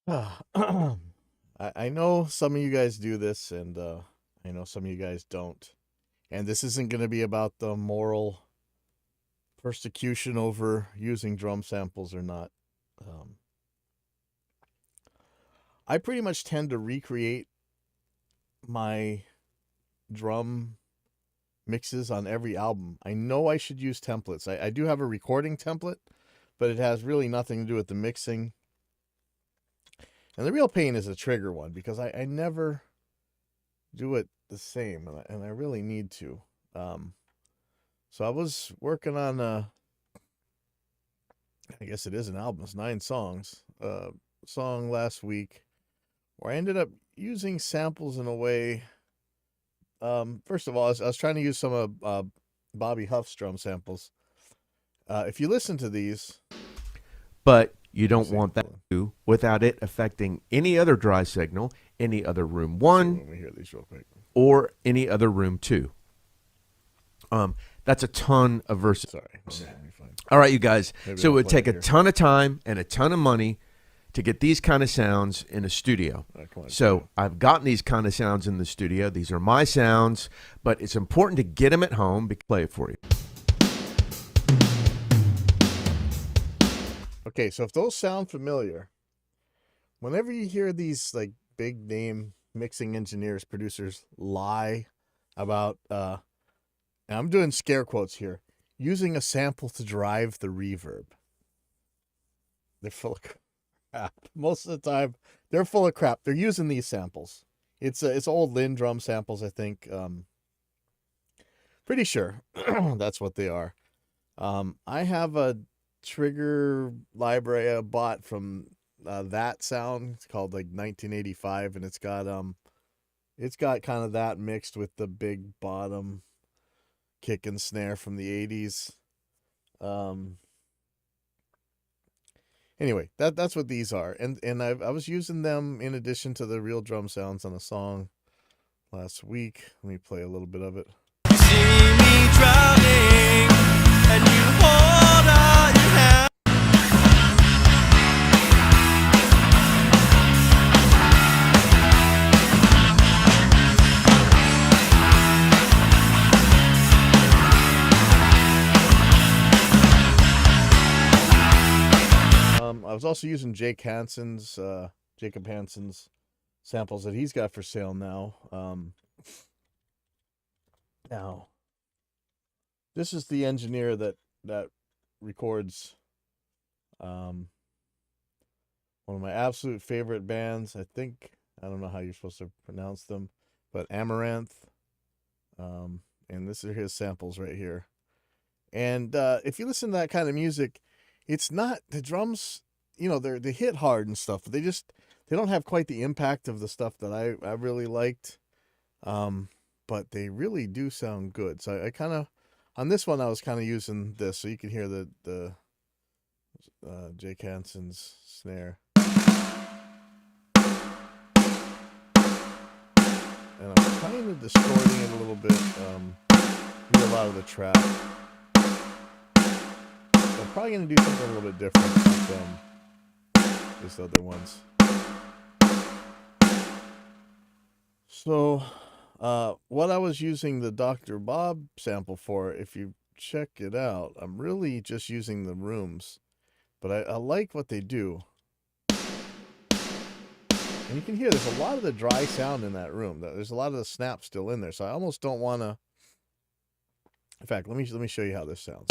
I know some of you guys do this, and I know some of you guys don't. And this isn't going to be about the moral persecution over using drum samples or not. Um, I pretty much tend to recreate my drum mixes on every album. I know I should use templates. I do have a recording template, but it has really nothing to do with the mixing. And the real pain is a trigger one because I never do it the same, and I really need to. Um, so I was working on, I guess it is an album, it's 9 songs, song last week where I ended up using samples in a way. First of all, I was trying to use some of Bobby Huff's drum samples. If you listen to these, But you let me don't see. want that Hold on. to without it affecting any other dry signal, any other room Let's see. 1, Let me hear these real quick. or any other room 2. That's a ton of versatility. Sorry. Let me find. All right, you guys. Maybe So it I'll would play take it a here. ton of time and a ton of money to get these kind of sounds in a studio. All right, come on. So I've gotten these kind of sounds in the studio. These are my sounds, but it's important to get them at home. Play it for you. Okay, so if those sound familiar, whenever you hear these like big name mixing engineers, producers lie about and I'm doing scare quotes here, using a sample to drive the reverb. They're full of crap. Most of the time, they're full of crap. They're using these samples. It's old Lynn drum samples, I think. Pretty sure that's what they are. I have a trigger library I bought from that sound. It's called like 1985, and it's got kind of that mixed with the big bottom kick and snare from the 80s. Um, anyway, that's what these are, and I was using them in addition to the real drum sounds on a song last week. Let me play a little bit of it. See me drowning, and you hold out your hand. I was also using Jacob Hansen's samples that he's got for sale now. Now, this is the engineer that records um, one of my absolute favorite bands. I don't know how you're supposed to pronounce them, but Amaranth. And this are his samples right here. And if you listen to that kind of music, it's not the drums. They hit hard and stuff, but they don't have quite the impact of the stuff that I really liked. But they really do sound good. So I kind of on this one I was kind of using this so you can hear the Jake Hansen's snare. And I'm kind of distorting it a little bit. Hear a lot of the trap. I'm probably gonna do something a little bit different with these other ones. So, what I was using the Dr. Bob sample for, if you check it out, I'm really just using the rooms, but I like what they do. And you can hear there's a lot of the dry sound in that room. There's a lot of the snap still in there, so I almost don't want to. In fact, let me show you how this sounds.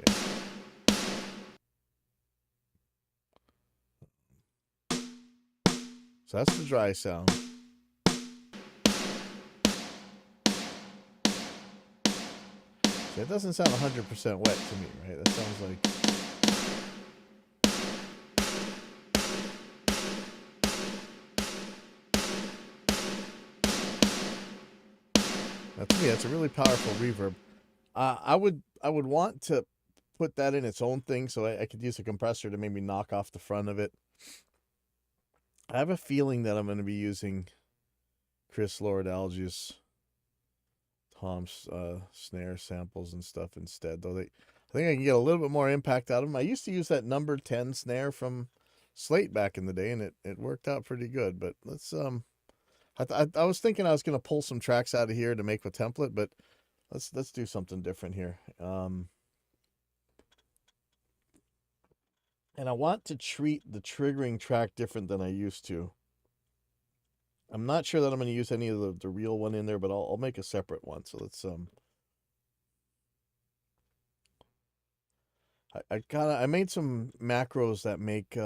Okay. So that's the dry sound. So it doesn't sound 100% wet to me, right? That sounds like. Now, to me, that's a really powerful reverb. I would want to put that in its own thing, so I could use a compressor to maybe knock off the front of it. I have a feeling that I'm going to be using Chris Lord-Alge's Tom's snare samples and stuff instead. Though I think I can get a little bit more impact out of them. I used to use that number 10 snare from slate back in the day, and it worked out pretty good. But let's I was thinking I was gonna pull some tracks out of here to make a template, but let's do something different here. And I want to treat the triggering track different than I used to. I'm not sure that I'm going to use any of the real one in there, but I'll make a separate one. So let's I made some macros that make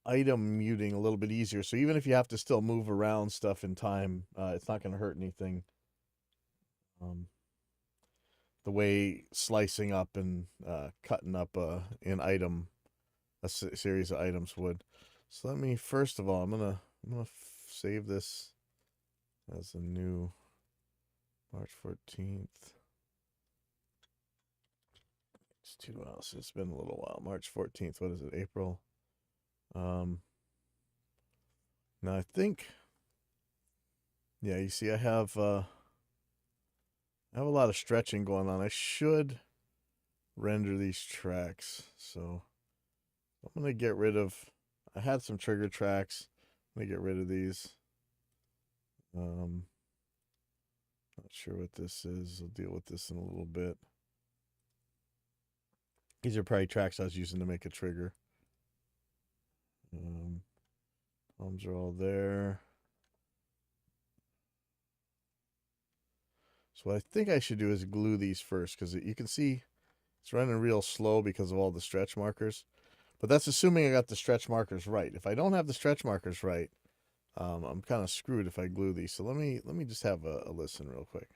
item muting a little bit easier. So even if you have to still move around stuff in time, it's not going to hurt anything. The way slicing up and cutting up an item, a series of items would. So let me, first of all, I'm gonna save this as a new March 14th. It's 2 hours. It's been a little while. March 14th. What is it? April. Now I think, yeah, you see I have a lot of stretching going on. I should render these tracks. So I'm going to get rid of, I had some trigger tracks. I'm going to get rid of these. Not sure what this is. I'll deal with this in a little bit. These are probably tracks I was using to make a trigger. Toms are all there. So what I think I should do is glue these first, because you can see it's running real slow because of all the stretch markers. But that's assuming I got the stretch markers right. If I don't have the stretch markers right, I'm kind of screwed if I glue these. So let me just have a listen real quick.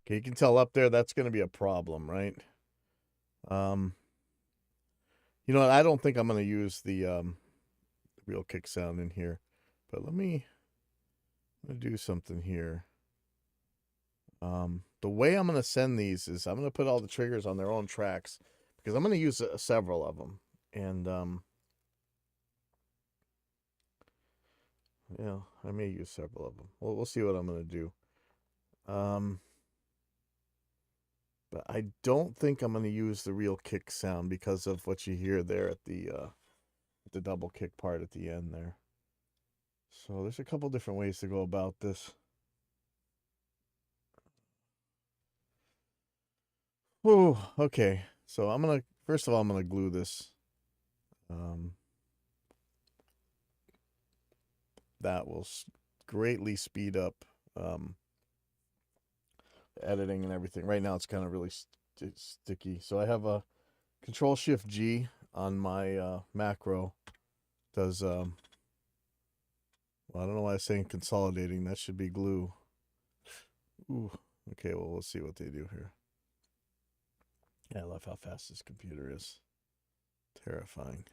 Okay, you can tell up there that's going to be a problem, right? You know what? I don't think I'm going to use the real kick sound in here, but I'm going to do something here. The way I'm going to send these is I'm going to put all the triggers on their own tracks, because I'm going to use several of them, and yeah, I may use several of them. We'll see what I'm going to do. But I don't think I'm going to use the real kick sound because of what you hear there at the double kick part at the end there. So there's a couple different ways to go about this. Oh, okay. So I'm going to, first of all, I'm going to glue this. That will greatly speed up editing and everything. Right now it's kind of really sticky. So I have a Control-Shift-G on my macro. Does, well, I don't know why I'm saying consolidating. That should be glue. Ooh, okay, well, we'll see what they do here. Yeah, I love how fast this computer is. Terrifying.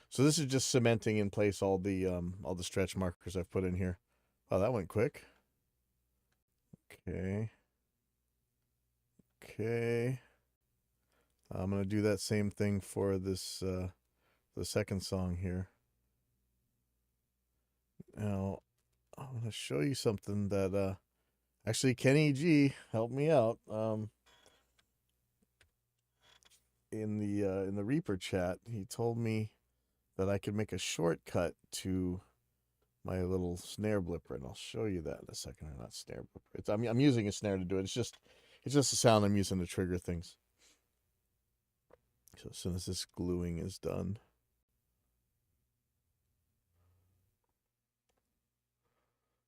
So this is just cementing in place all the stretch markers I've put in here. Oh, that went quick. Okay. Okay. I'm going to do that same thing for this, the second song here. Now, I'm going to show you something that, actually Kenny G helped me out, in the Reaper chat. He told me that I could make a shortcut to my little snare blipper, and I'll show you that in a second. Or not snare blipper. I'm using a snare to do it. It's just the sound I'm using to trigger things. So as soon as this gluing is done,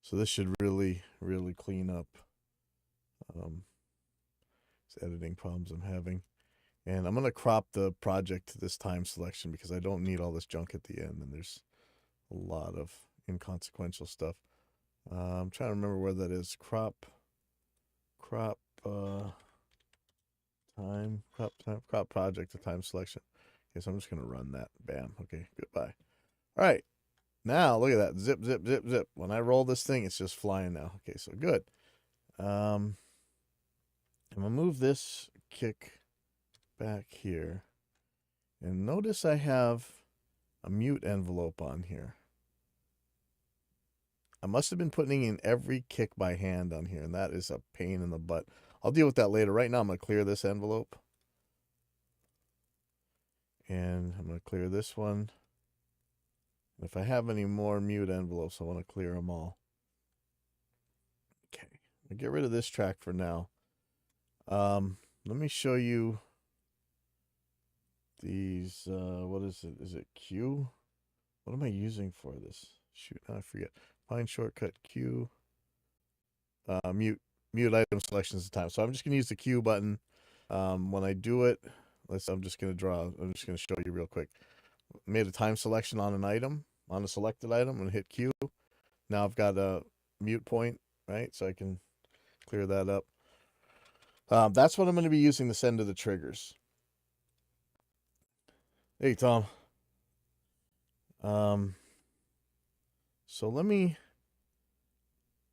so this should really clean up these editing problems I'm having. And I'm going to crop the project to this time selection because I don't need all this junk at the end, and there's a lot of inconsequential stuff. I'm trying to remember where that is. Crop project to time selection. Okay, so I'm just going to run that. Bam. Okay, goodbye. All right. Now, look at that. Zip, zip, zip, zip. When I roll this thing, it's just flying now. Okay, so good. I'm going to move this kick back here. And notice I have a mute envelope on here. I must have been putting in every kick by hand on here, and that is a pain in the butt. I'll deal with that later. Right now, I'm going to clear this envelope. And I'm going to clear this one. If I have any more mute envelopes, I want to clear them all. Okay, I'll get rid of this track for now. Let me show you these. What is it? Is it Q? What am I using for this? Shoot, I forget. Find shortcut Q. Mute item selections at the time. So I'm just going to use the Q button. When I do it, I'm just going to show you real quick. Made a time selection on an item, on a selected item. I'm going to hit Q. Now I've got a mute point, right? So I can clear that up. That's what I'm going to be using to send to the triggers. Hey, Tom. So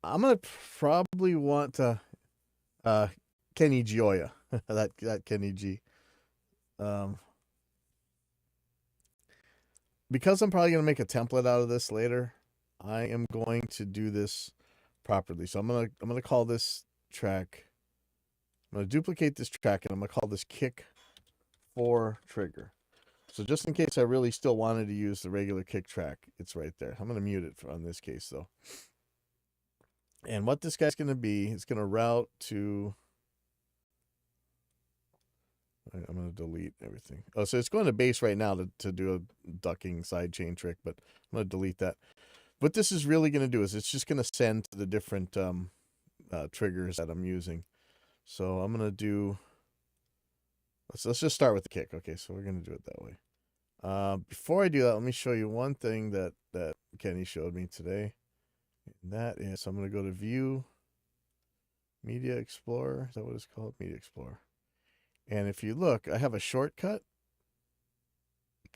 I'm going to probably want to, Kenny Gioia, that Kenny G. Because I'm probably going to make a template out of this later, I am going to do this properly. So I'm going to call this track, I'm going to duplicate this track, and I'm going to call this kick 4 trigger. So just in case I really still wanted to use the regular kick track, it's right there. I'm going to mute it on this case, though. And what this guy's going to be, it's going to route to... I'm going to delete everything. Oh, so it's going to base right now to do a ducking sidechain trick, but I'm going to delete that. What this is really going to do is it's just going to send to the different triggers that I'm using. So I'm going to do... Let's just start with the kick. Okay, so we're going to do it that way. Before I do that, let me show you one thing that Kenny showed me today. And that is, I'm going to go to View, Media Explorer. Is that what it's called? Media Explorer. And if you look, I have a shortcut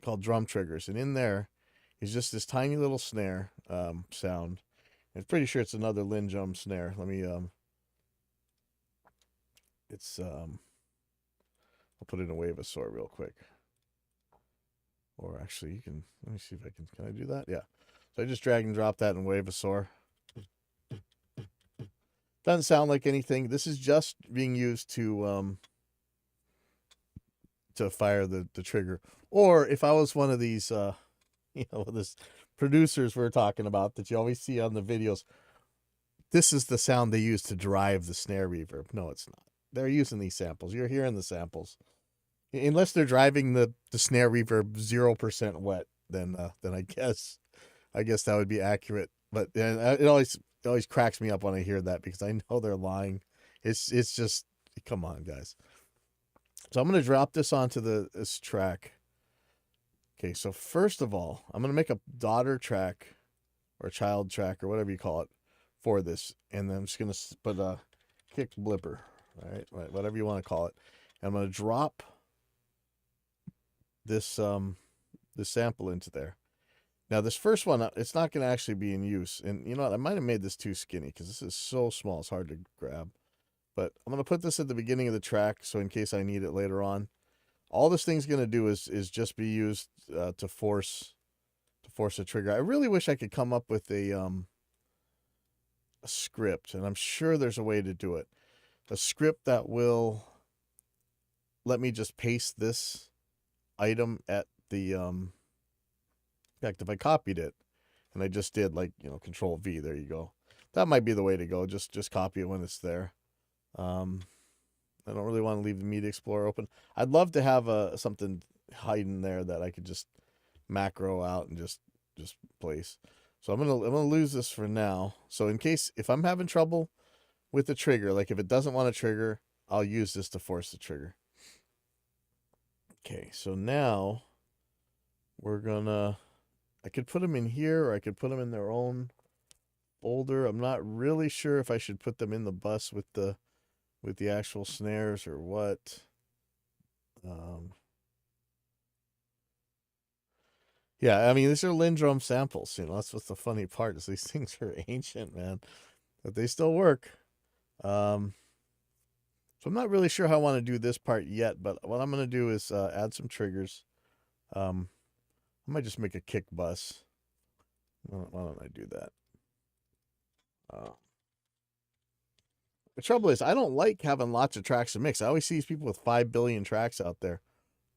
called Drum Triggers. And in there is just this tiny little snare sound. I'm pretty sure it's another Lin Jum snare. Let me, I'll put in a wave of sort real quick. Or actually, you can, let me see if I can I do that? Yeah. So I just drag and drop that in wave of sort. Doesn't sound like anything. This is just being used to fire the trigger. Or if I was one of these, this producers we're talking about that you always see on the videos, this is the sound they use to drive the snare reverb. No, it's not. They're using these samples. You're hearing the samples. Unless they're driving the snare reverb 0% wet, then I guess that would be accurate. But it always cracks me up when I hear that because I know they're lying. It's just, come on, guys. So I'm going to drop this onto this track. Okay, so first of all, I'm going to make a daughter track or child track or whatever you call it for this. And then I'm just going to put a kick blipper, right, whatever you want to call it. And I'm going to drop this sample into there. Now this first one, it's not going to actually be in use. And you know what? I might have made this too skinny because this is so small. It's hard to grab. but I'm going to put this at the beginning of the track, so in case I need it later on. All this thing's going to do is just be used to force a trigger. I really wish I could come up with a script, and I'm sure there's a way to do it. A script that will let me just paste this item at the in fact, if I copied it and I just did like, Control V, there you go. That might be the way to go. Just copy it when it's there. I don't really want to leave the Media Explorer open. I'd love to have something hiding there that I could just macro out and just place. So I'm gonna lose this for now. So in case if I'm having trouble with the trigger, like if it doesn't want to trigger, I'll use this to force the trigger. Okay, so now we're gonna. I could put them in here, or I could put them in their own folder. I'm not really sure if I should put them in the bus with the actual snares or what. Yeah, I mean, these are Lindrum samples. That's what's the funny part, is these things are ancient, man, but they still work. So I'm not really sure how I want to do this part yet, but what I'm going to do is add some triggers. I might just make a kick bus. Why don't I do that? The trouble is, I don't like having lots of tracks to mix. I always see these people with 5 billion tracks out there.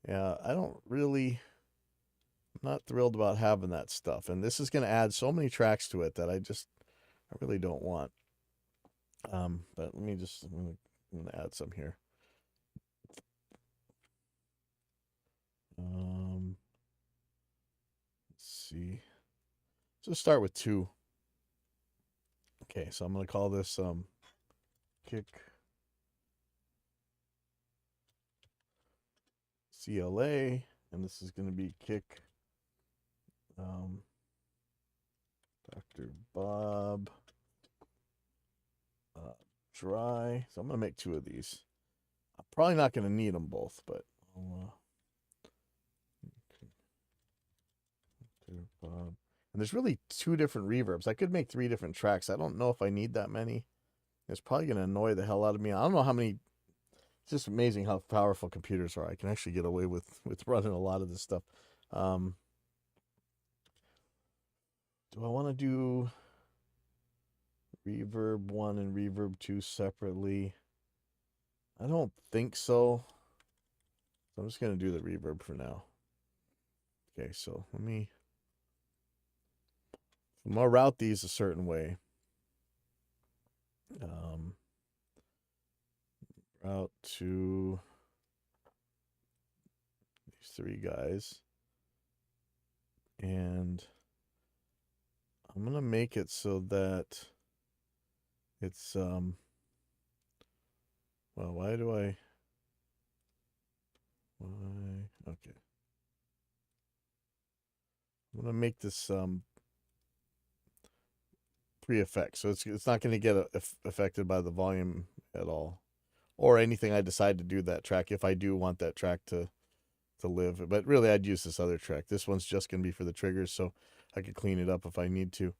Yeah, I'm not thrilled about having that stuff. And this is going to add so many tracks to it that I really don't want. But let me I'm going to add some here. Let's see. Let's start with 2. Okay, so I'm going to call this kick CLA, and this is going to be kick Dr. Bob dry. So I'm going to make 2 of these. I'm probably not going to need them both, but Dr. Bob. And there's really 2 different reverbs. I could make 3 different tracks. I don't know if I need that many. It's probably going to annoy the hell out of me. I don't know how many. It's just amazing how powerful computers are. I can actually get away with running a lot of this stuff. Do I want to do reverb 1 and reverb 2 separately? I don't think so. I'm just going to do the reverb for now. Okay, so I'm going to route these a certain way. Route to these 3 guys. And I'm going to make it so that it's, well, why? Okay. I'm going to make this, pre-effect. So it's not going to get affected by the volume at all. Or anything I decide to do that track, if I do want that track to live. But really, I'd use this other track. This one's just going to be for the triggers, so I could clean it up if I need to.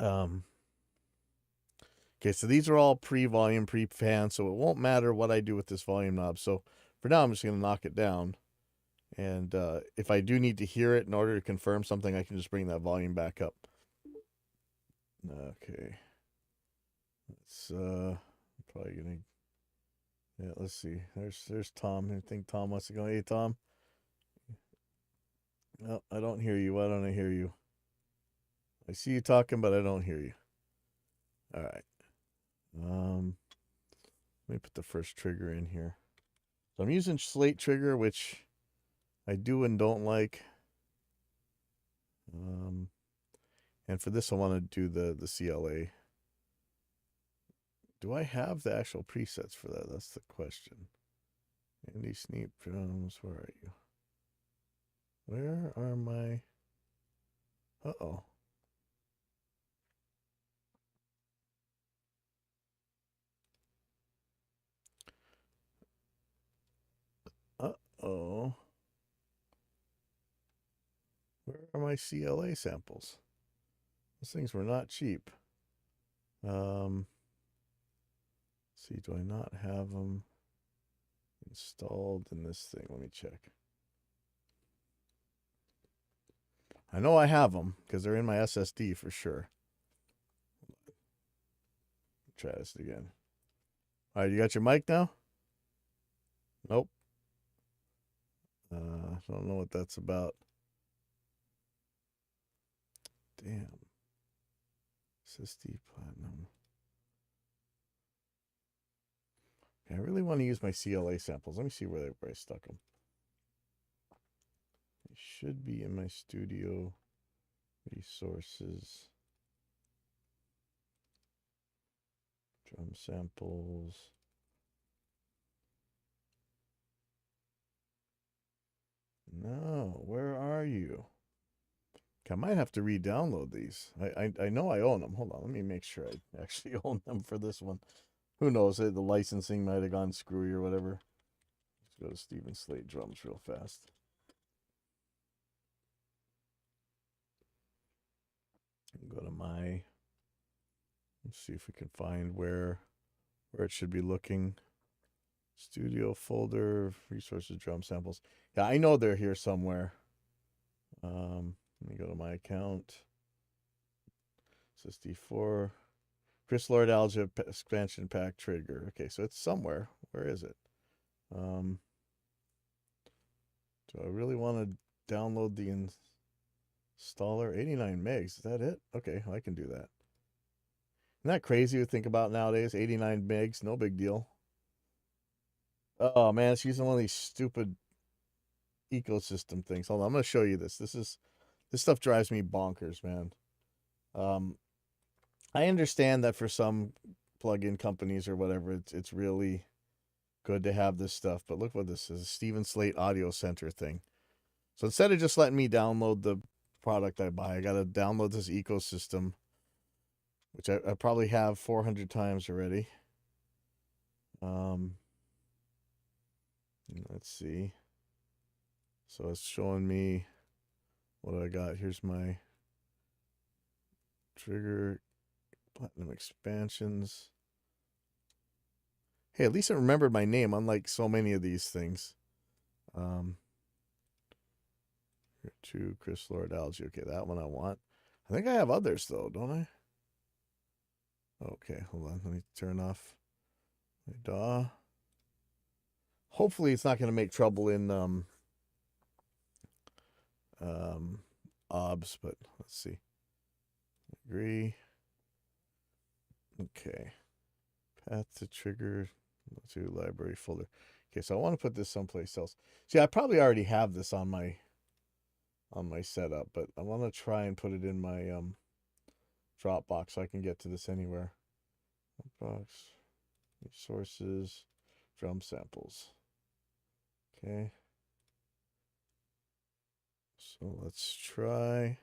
Okay, so these are all pre-volume, pre-pan, so it won't matter what I do with this volume knob. So for now, I'm just going to knock it down. And if I do need to hear it in order to confirm something, I can just bring that volume back up. Okay. It's probably going to... Yeah, let's see. There's Tom. I think Tom wants to go. Hey, Tom. No, I don't hear you. Why don't I hear you? I see you talking, but I don't hear you. All right. Let me put the first trigger in here. So I'm using slate trigger, which I do and don't like. And for this, I want to do the CLA. Do I have the actual presets for that? That's the question. Andy Sneap drums, where are you? Where are my... Uh-oh. Uh-oh. Where are my CLA samples? Those things were not cheap. see, do I not have them installed in this thing? Let me check. I know I have them because they're in my SSD for sure. Try this again. All right, you got your mic now? Nope. I don't know what that's about. Damn. SSD Platinum. I really want to use my CLA samples. Let me see where I stuck them. They should be in my studio resources. Drum samples. No, where are you? I might have to re-download these. I know I own them. Hold on, let me make sure I actually own them for this one. Who knows? The licensing might have gone screwy or whatever. Let's go to Steven Slate drums real fast. Go to my. Let's see if we can find where it should be looking. Studio folder, resources, drum samples. Yeah, I know they're here somewhere. Let me go to my account. SSD4. Chris Lord Alga expansion pack trigger. Okay, so it's somewhere. Where is it? Do I really want to download the installer? 89 megs. Is that it? Okay, I can do that. Isn't that crazy to think about nowadays? 89 megs, no big deal. Oh man, it's using one of these stupid ecosystem things. Hold on, I'm gonna show you this. This stuff drives me bonkers, man. I understand that for some plug-in companies or whatever, it's really good to have this stuff. But look what this is, a Steven Slate Audio Center thing. So instead of just letting me download the product I buy, I got to download this ecosystem, which I probably have 400 times already. Let's see. So it's showing me what I got. Here's my trigger, platinum expansions. Hey, at least I remembered my name, unlike so many of these things. Here too, Chris Lord Algae. Okay, that one I want. I think I have others though, don't I? Okay, hold on. Let me turn off my DAW. Hopefully it's not going to make trouble in OBS, but let's see. Agree. Okay. Path to trigger to library folder. Okay, so I want to put this someplace else. See, I probably already have this on my setup, but I want to try and put it in my Dropbox so I can get to this anywhere. Dropbox, resources, drum samples. Okay. So let's try.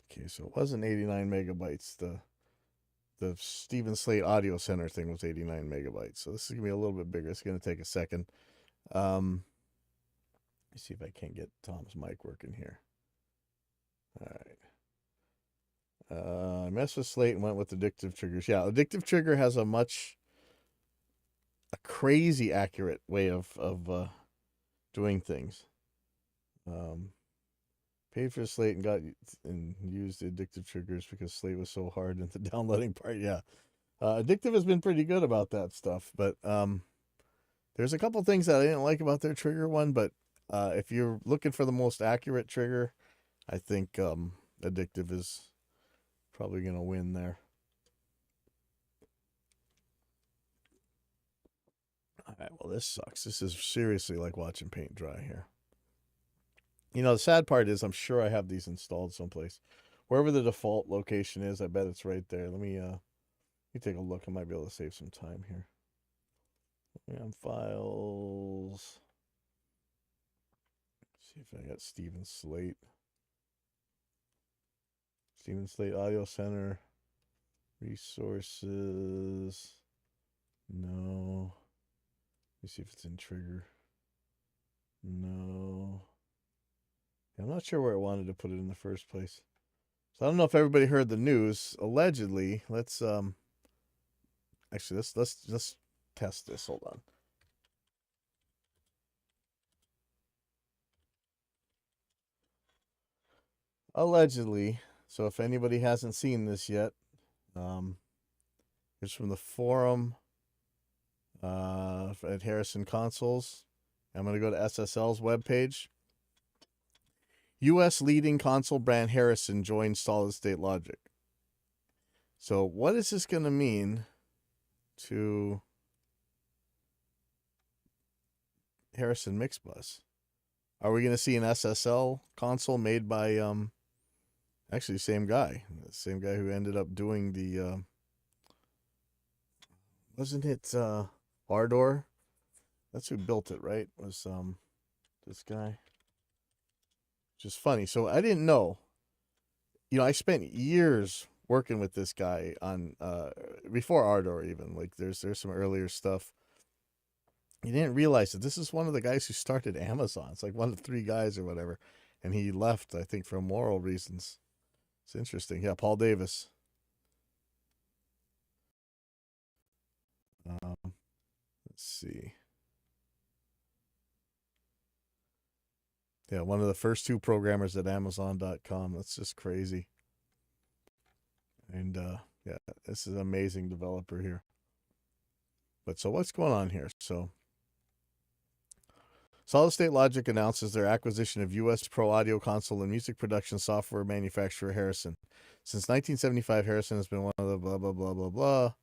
Okay, so it wasn't 89 megabytes. The Steven Slate Audio Center thing was 89 megabytes. So this is going to be a little bit bigger. It's going to take a second. Let's see if I can't get Tom's mic working here. All right. I messed with Slate and went with addictive triggers. Yeah, addictive trigger has a crazy accurate way of doing things. Paid for Slate and used addictive triggers because Slate was so hard in the downloading part. Yeah, addictive has been pretty good about that stuff, but there's a couple things that I didn't like about their trigger one. But if you're looking for the most accurate trigger, I think addictive is probably going to win there. All right, well, this sucks. This is seriously like watching paint dry here. You know, the sad part is I'm sure I have these installed someplace. Wherever the default location is, I bet it's right there. Let me take a look. I might be able to save some time here. On files. See if I got Steven Slate. Steven Slate Audio Center. Resources. No. me see if it's in trigger. No. I'm not sure where it wanted to put it in the first place. So I don't know if everybody heard the news. Allegedly, let's actually let's test this. Hold on. Allegedly, so if anybody hasn't seen this yet, it's from the forum at Harrison Consoles. I'm going to go to SSL's webpage. U.S. leading console brand Harrison joins solid state logic. So what is this going to mean to Harrison Mixbus? Are we going to see an SSL console made by actually the same guy who ended up doing the wasn't it Ardor? That's who built it, right? Was this guy? Just funny. So I didn't know. I spent years working with this guy on before Ardor even. Like there's some earlier stuff. You didn't realize that this is one of the guys who started Amazon. It's like one of 3 guys or whatever. And he left, I think, for moral reasons. It's interesting. Yeah, Paul Davis. Let's see. Yeah, one of the first 2 programmers at Amazon.com. That's just crazy. And yeah, this is an amazing developer here. But so what's going on here? So Solid State Logic announces their acquisition of U.S. pro audio console and music production software manufacturer Harrison. Since 1975, Harrison has been one of the blah, blah, blah, blah, blah,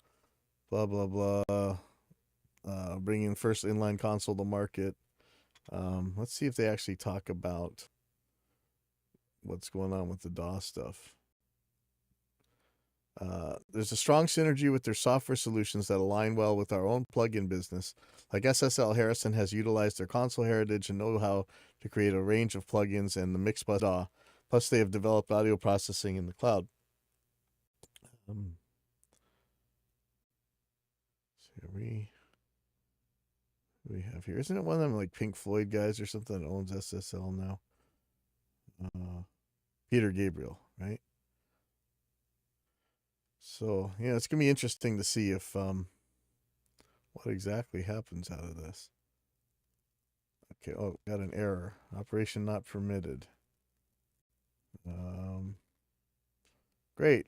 blah, blah, blah, bringing first inline console to market. Let's see if they actually talk about what's going on with the DAW stuff. There's a strong synergy with their software solutions that align well with our own plugin business. Like SSL, Harrison has utilized their console heritage and know-how to create a range of plugins and the Mixbus DAW. Plus, they have developed audio processing in the cloud. So we have here? Isn't it one of them like Pink Floyd guys or something that owns SSL now? Peter Gabriel, right? So, yeah, it's going to be interesting to see if what exactly happens out of this. Okay, oh, got an error. Operation not permitted. Great.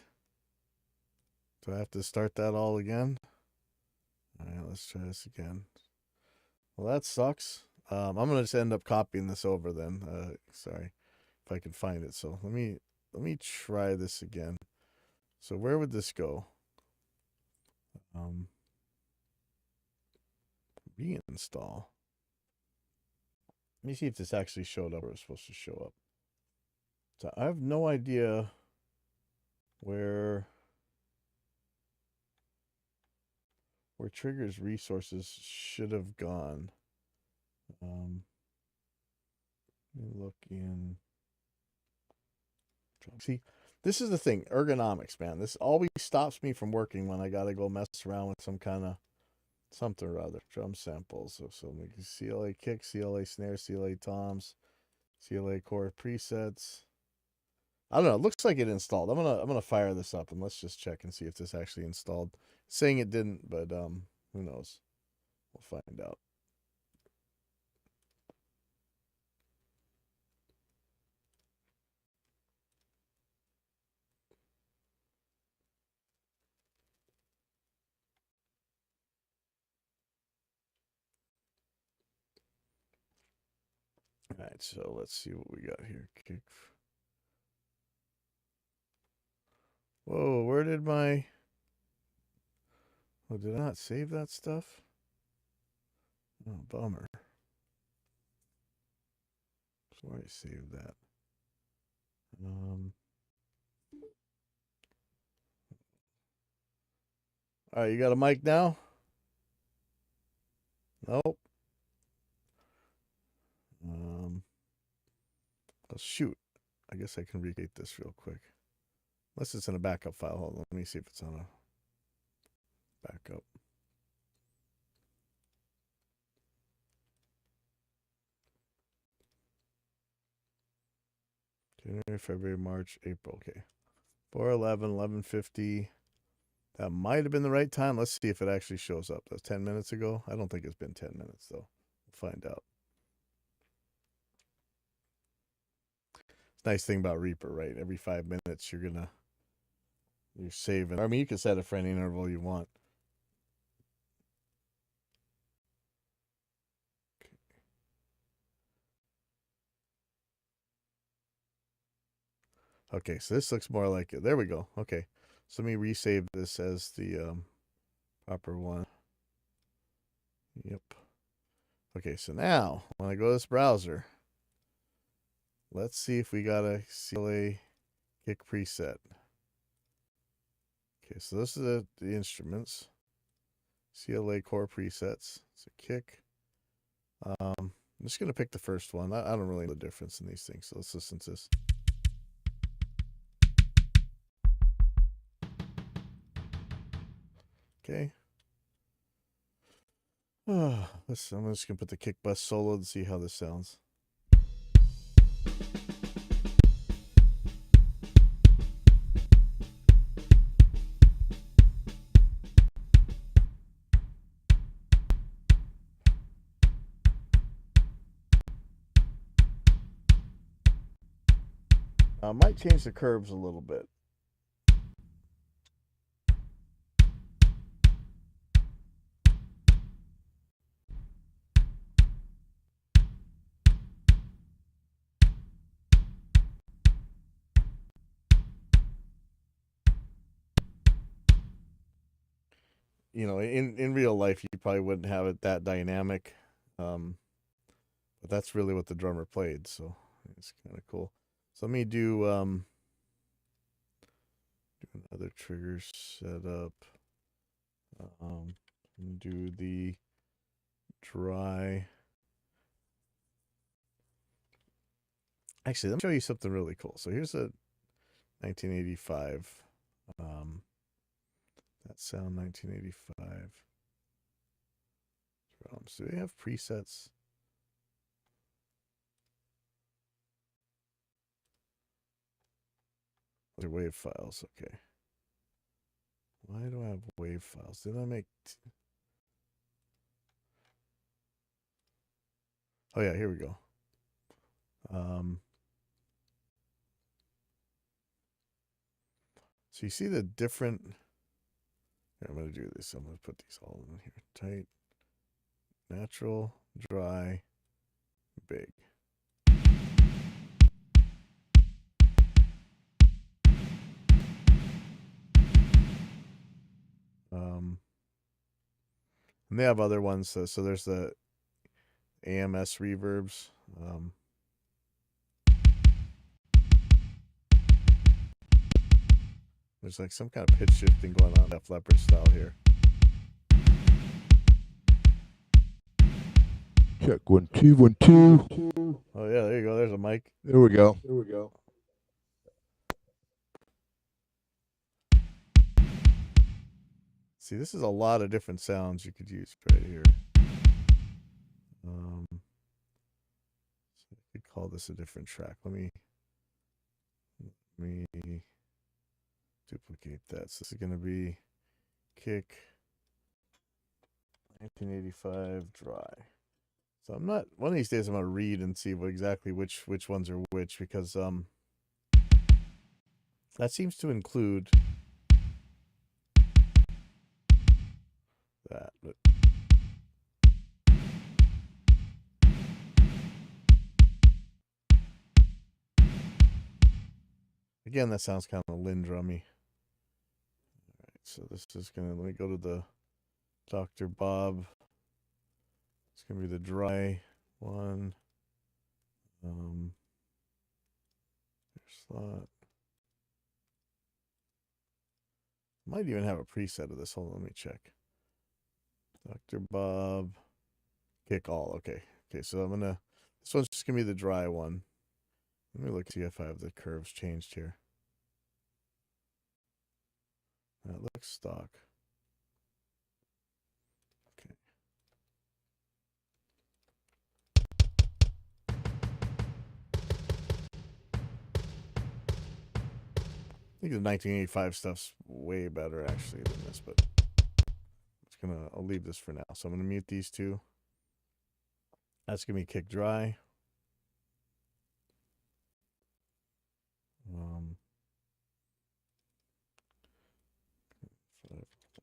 Do I have to start that all again? All right, let's try this again. Well, that sucks. I'm going to just end up copying this over then. Sorry, if I can find it. So let me try this again. So where would this go? Reinstall. Let me see if this actually showed up or it's supposed to show up. So I have no idea where Trigger's resources should have gone. Let me look in. See, this is the thing, ergonomics, man. This always stops me from working when I gotta go mess around with some kind of something or other. Drum samples. So we can CLA kick, CLA snare, CLA toms, CLA chord presets. I don't know. It looks like it installed. I'm gonna fire this up and let's just check and see if this actually installed. It's saying it didn't, but who knows? We'll find out. All right, so let's see what we got here. Kick. Whoa, where did my... Oh, did I not save that stuff? Oh, bummer. So I saved that. All right, you got a mic now? Nope. Oh, shoot. I guess I can recreate this real quick. Unless it's in a backup file. Hold on. Let me see if it's on a backup. January, February, March, April. Okay. 4/11, 11:50. That might have been the right time. Let's see if it actually shows up. That's 10 minutes ago. I don't think it's been 10 minutes, though. We'll find out. Nice thing about Reaper, right? Every 5 minutes, you're saving. I mean, you can set it for any interval you want. Okay, so this looks more like it. There we go. Okay, so let me resave this as the proper one. Yep. Okay, so now when I go to this browser, let's see if we got a CLA kick preset. Okay, so this is the instruments. CLA core presets. It's a kick. I'm just going to pick the first one. I don't really know the difference in these things, so let's listen to this. Okay. I'm just going to put the kick bus solo and see how this sounds. I might change the curves a little bit. You know, in real life, you probably wouldn't have it that dynamic. But that's really what the drummer played, so it's kind of cool. So let me do another trigger setup. Do the dry. Actually, let me show you something really cool. So here's a 1985. That sound 1985. Drums. Do they have presets? Those are wave files. Okay. Why do I have wave files? Did I make... Oh, yeah, here we go. So you see the different... Here, I'm going to do this. I'm going to put these all in here. Tight, natural, dry, big. And they have other ones. So there's the AMS reverbs. There's like some kind of pitch shifting going on Def Leppard style here. Check 1 2 1 2. Oh yeah, there you go. There's a mic. There we go. There we go. See, this is a lot of different sounds you could use right here. So I could call this a different track. Let me duplicate that. So this is going to be kick 1985 dry. So I'm not, one of these days I'm going to read and see exactly which ones are which, because that seems to include that, but again, that sounds kind of Lindrummy. All right, so this is gonna, let me go to the Dr. Bob. It's gonna be the dry one. Slot. Might even have a preset of this. Hold on, let me check. Dr. Bob, kick all. Okay. Okay, so I'm gonna, this one's just gonna be the dry one. Let me look, see if I have the curves changed here. That looks stock. Okay. think the 1985 stuff's way better actually than this, but I'll leave this for now. So I'm gonna mute these two. That's gonna be kick dry.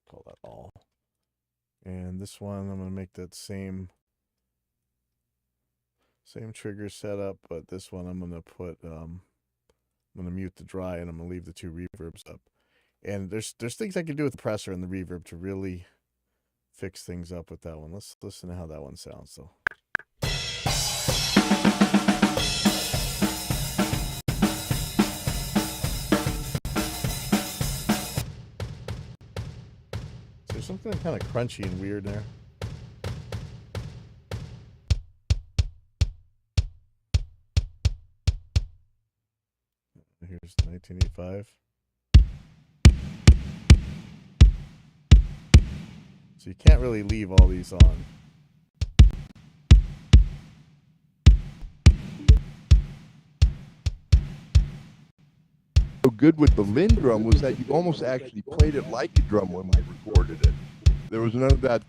Call that all. And this one, I'm gonna make that same trigger setup, but this one I'm gonna put I'm gonna mute the dry, and I'm gonna leave the two reverbs up. And there's things I can do with the compressor and the reverb to really fix things up with that one. Let's listen to how that one sounds though. So there's something kind of crunchy and weird there. Here's 1985. So you can't really leave all these on. So good with the Linn drum was that you almost actually played it like a drum when we recorded it. There was none of that,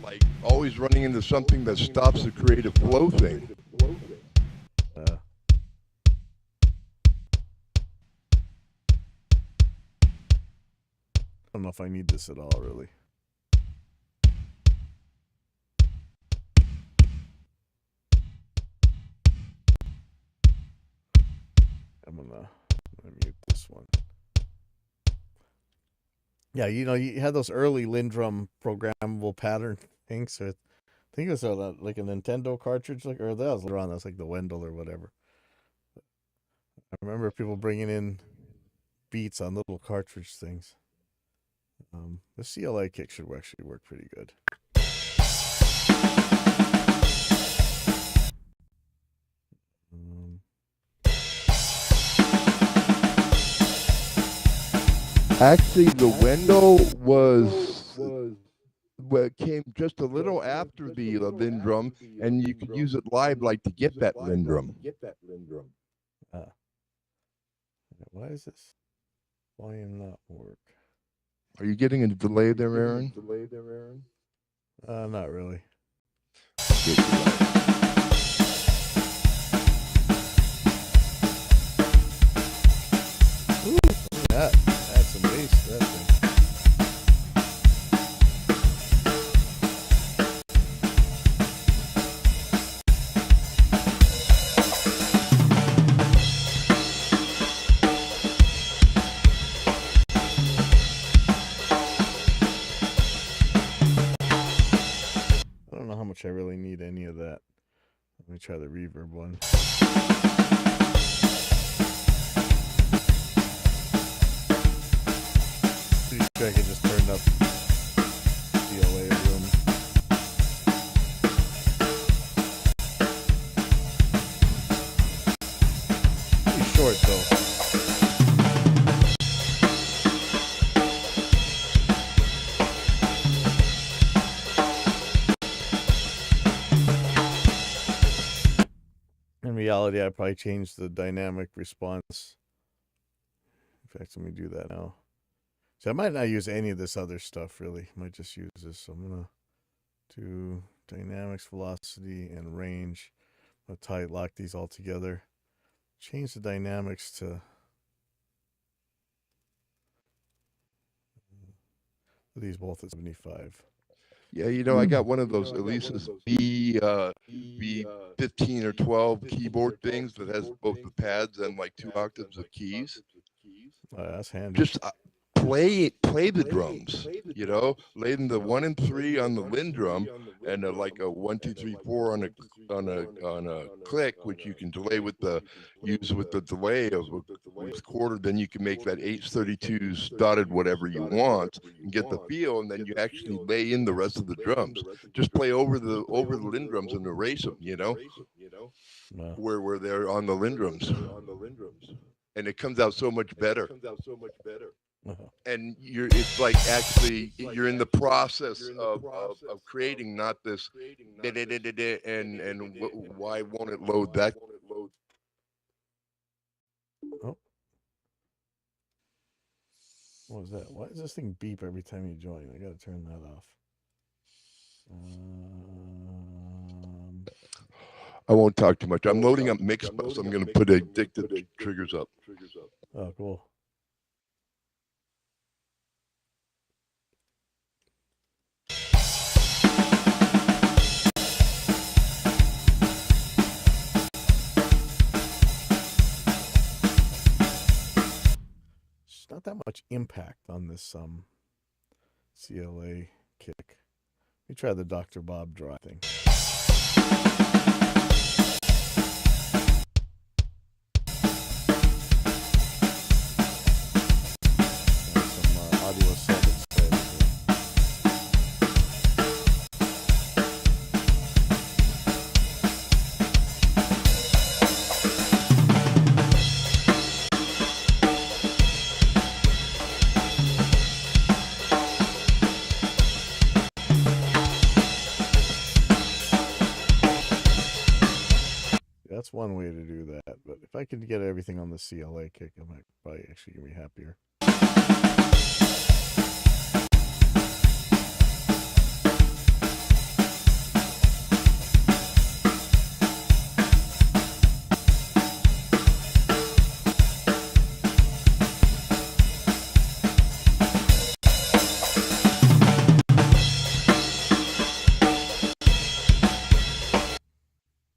like always running into something that stops the creative flow thing. I don't know if I need this at all, really. I'm gonna mute this one. Yeah, you had those early Lindrum programmable pattern things. So I think it was like a Nintendo cartridge, or that was later on. That's like the Wendell or whatever. I remember people bringing in beats on little cartridge things. The CLA kick should actually work pretty good. Actually, the Wendell came just a little after the Linn drum, and you could use it live, like to get that Linn drum. Why is this volume not work? Are you getting a delay there, Aaron? Not really. Ooh, look at that. Add some bass to that thing. I really need any of that. Let me try the reverb one. Pretty sure I can just turn up CLA room. Pretty short though. In reality, I probably changed the dynamic response. In fact, let me do that now. So I might not use any of this other stuff, really. I might just use this. So I'm going to do dynamics, velocity, and range. I'm going to lock these all together. Change the dynamics to... these both at 75. Yeah, I got one of those Elisa's B15 or 12 keyboard things that has both the pads and like 2 octaves of keys. That's handy. Just play the drums, lay them the 1 and 3 on the Linn drum, and like a 1 2 3 4 on a click, which you can delay with the delay of with quarter. Then you can make that 832s dotted whatever you want and get the feel, and then you actually lay in the rest of the drums. Just play over the Linn drums and erase them, Wow. where they're on the Linn drums. And it comes out so much better. And it's like actually you're in the process of creating, not this and why won't it load that? What was that? Why does this thing beep every time you join? I gotta turn that off. I won't talk too much. I'm loading up Mixbus. I'm going to put addicted triggers up. Oh, cool. There's not that much impact on this CLA kick. Let me try the Dr. Bob dry thing. Some audio settings played here. That's one way to do that, but if I could get everything on the CLA kick, I might probably actually be happier.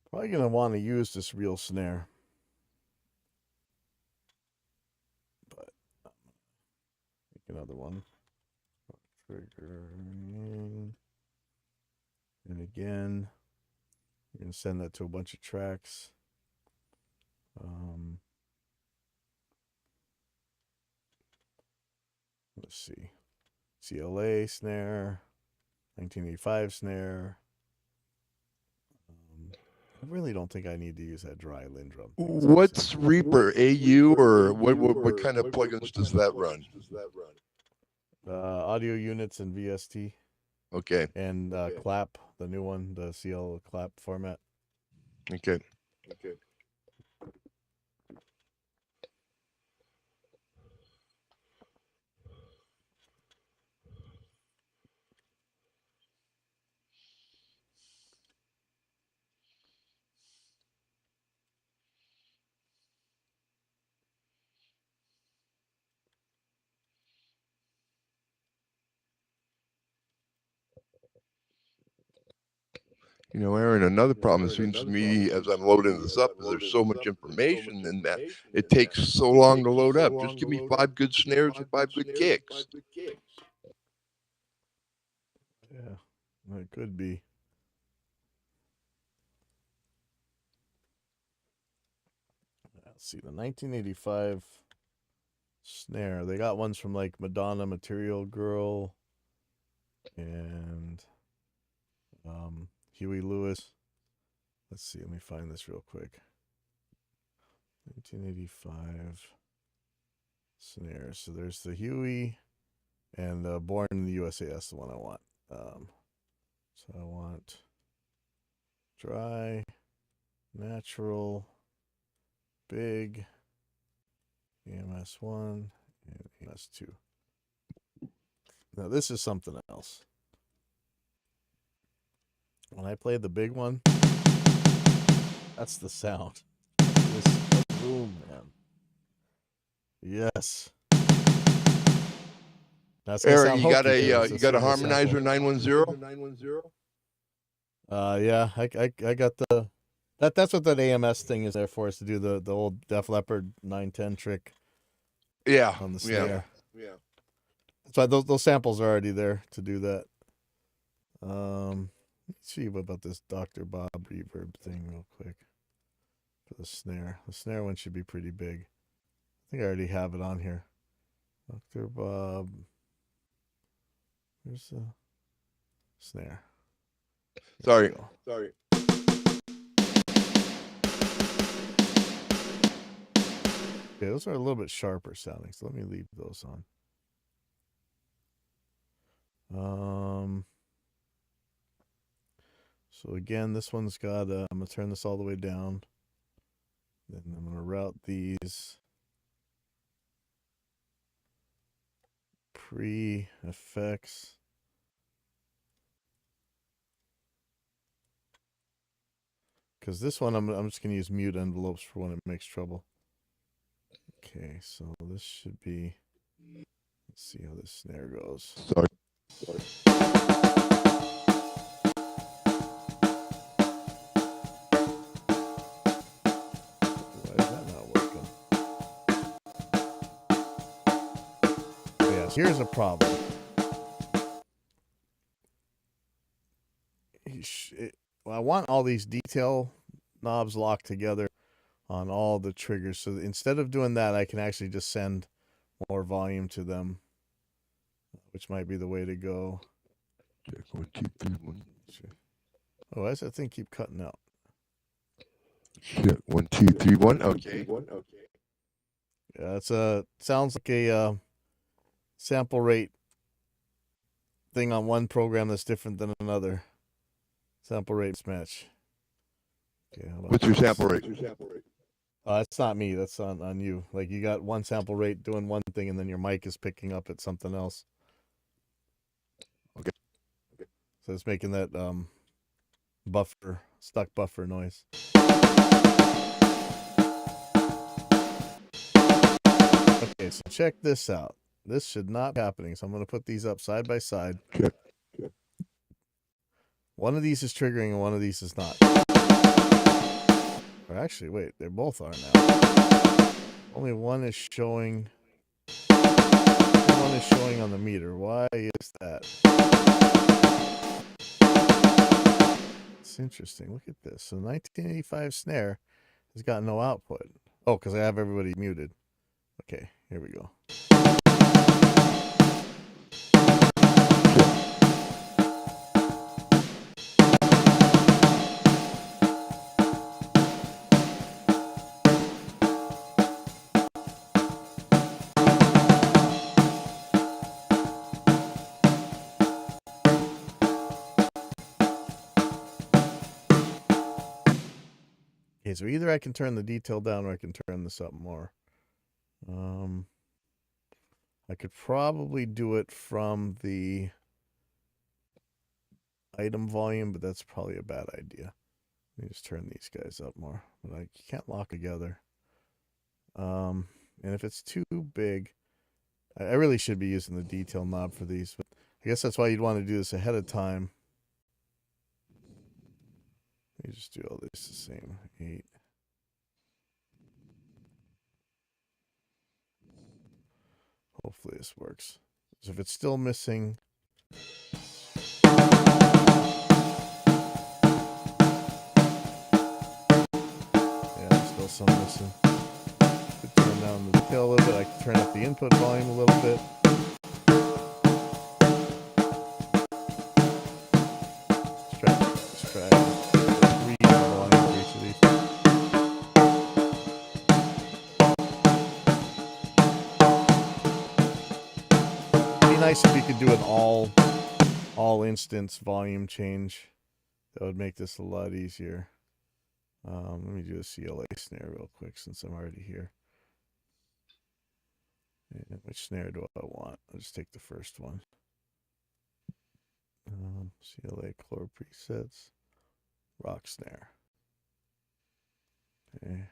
Probably gonna want to use this real snare, but make another one. Trigger, and again, you're gonna send that to a bunch of tracks. Let's see, CLA snare, 1985 snare. I really don't think I need to use that dry Lindrum. What's Reaper? AU or what kind of plugins does that run? Audio units and VST. Okay. And clap, the new one, the CL clap format. Okay. You know, Aaron, another problem, it seems to me, as I'm loading this up, is there's so much information in that it takes so long to load up. Just give me 5 good snares and 5 good kicks. Yeah, it could be. Let's see, the 1985 snare. They got ones from like Madonna, Material Girl, and Huey Lewis. Let's see, let me find this real quick. 1985 snare. So there's the Huey and Born in the USA. That's the one I want. So I want dry, natural, big, EMS1, and EMS2. Now this is something else. When I played the big one, that's the sound. This boom, man. Yes. That's Aaron, you got a harmonizer 910? Yeah, I got the that's what that AMS thing is there for, is to do the old Def Leppard 910 trick. Yeah. On the snare. Yeah. That's why those samples are already there to do that. Let's see about this Dr. Bob reverb thing real quick. For the snare. The snare one should be pretty big. I think I already have it on here. Dr. Bob. Here's the snare. Sorry. Okay, those are a little bit sharper sounding, so let me leave those on. So again, this one's got, I'm going to turn this all the way down. Then I'm going to route these. pre-effects. Because this one, I'm just going to use mute envelopes for when it makes trouble. Okay, so this should be, let's see how this snare goes. Sorry. Why is that not working? Yes, here's a problem. I want all these detail knobs locked together on all the triggers. So instead of doing that, I can actually just send more volume to them, which might be the way to go. Check 1, 2, 3, 1. Oh, why does that thing keep cutting out? Check 1, 2, 3, 1. Okay. Yeah, it's sounds like a sample rate thing on one program that's different than another. Sample rate match. Okay, What's your sample rate? It's not me. That's on you. Like, you got one sample rate doing one thing, and then your mic is picking up at something else. Okay. So it's making that stuck buffer noise. Okay, so check this out. This should not be happening. So I'm going to put these up side by side. Check. One of these is triggering and one of these is not. Or actually, wait, they both are now. Only one is showing. One is showing on the meter. Why is that? It's interesting. Look at this. So 1985 snare has got no output. Oh, because I have everybody muted. Okay, here we go. Okay, so either I can turn the detail down or I can turn this up more. I could probably do it from the item volume, but that's probably a bad idea. Let me just turn these guys up more. But I can't lock together. And if it's too big, I really should be using the detail knob for these. But I guess that's why you'd want to do this ahead of time. Let me just do all this the same. 8. Hopefully this works. So if it's still missing, yeah, still some missing. Could turn down the detail a little bit. I can turn up the input volume a little bit. Let's try 3 volume for each of these. Nice if you could do an all instance volume change. That would make this a lot easier. Let me do a CLA snare real quick since I'm already here. And which snare do I want? I'll just take the first one. CLA core presets, rock snare. Okay.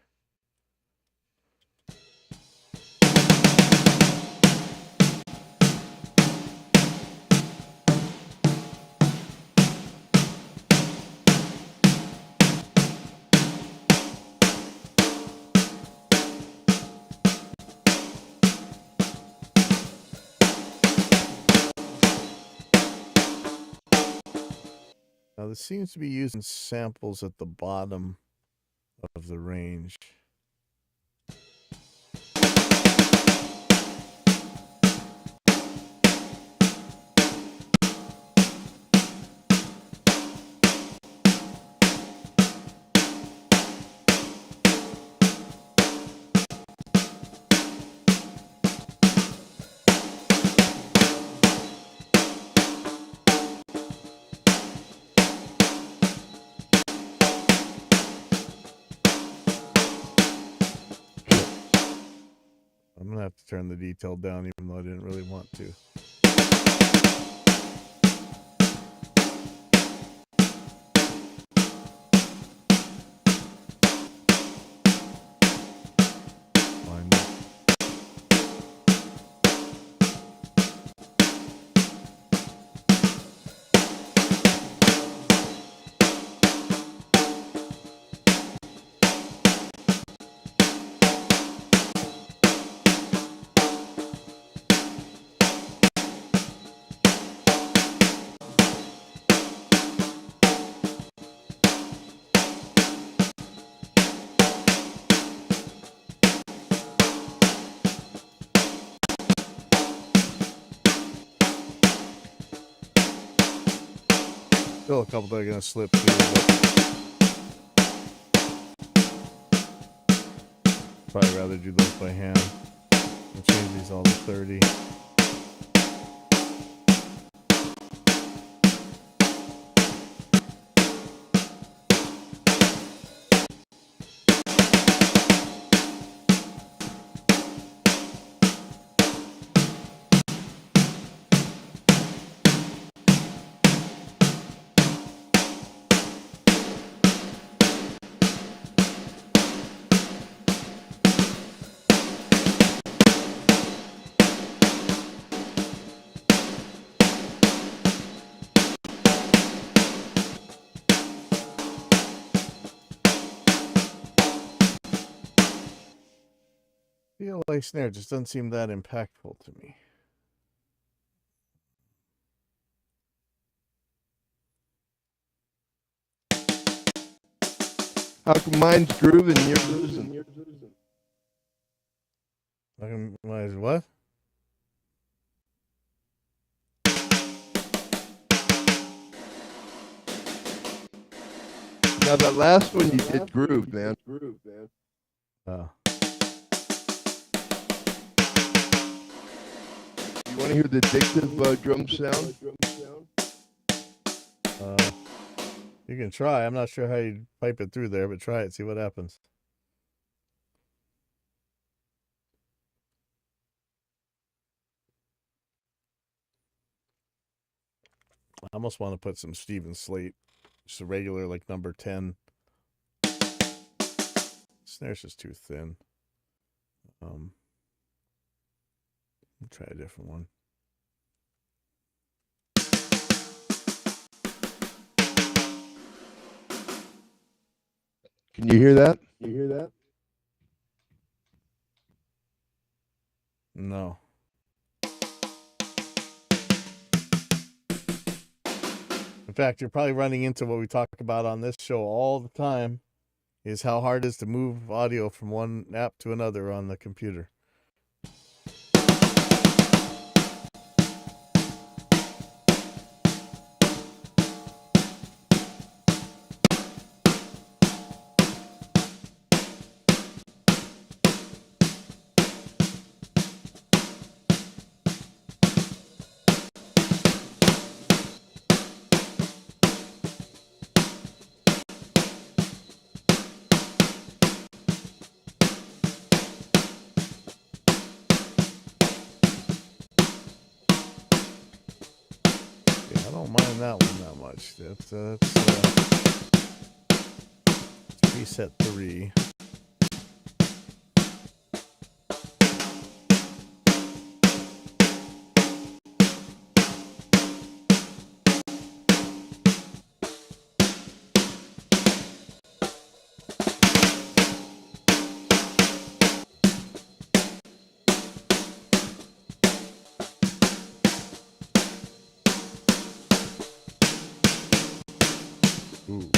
Now this seems to be using samples at the bottom of the range. I'm going to have to turn the detail down even though I didn't really want to. still a couple that are gonna slip through, but probably rather do those by hand. I'll change these all to 30. PLA snare just doesn't seem that impactful to me. How come mine's grooving and you're losing? What? Now that last one you did groove, man. Oh. You want to hear the addictive drum sound? You can try. I'm not sure how you pipe it through there, but try it. See what happens. I almost want to put some Steven Slate, just a regular like number 10. Snare's just too thin. I'll try a different one. Can you hear that? No. In fact, you're probably running into what we talk about on this show all the time, is how hard it is to move audio from one app to another on the computer. I don't mind that one that much. That's preset 3. Ooh.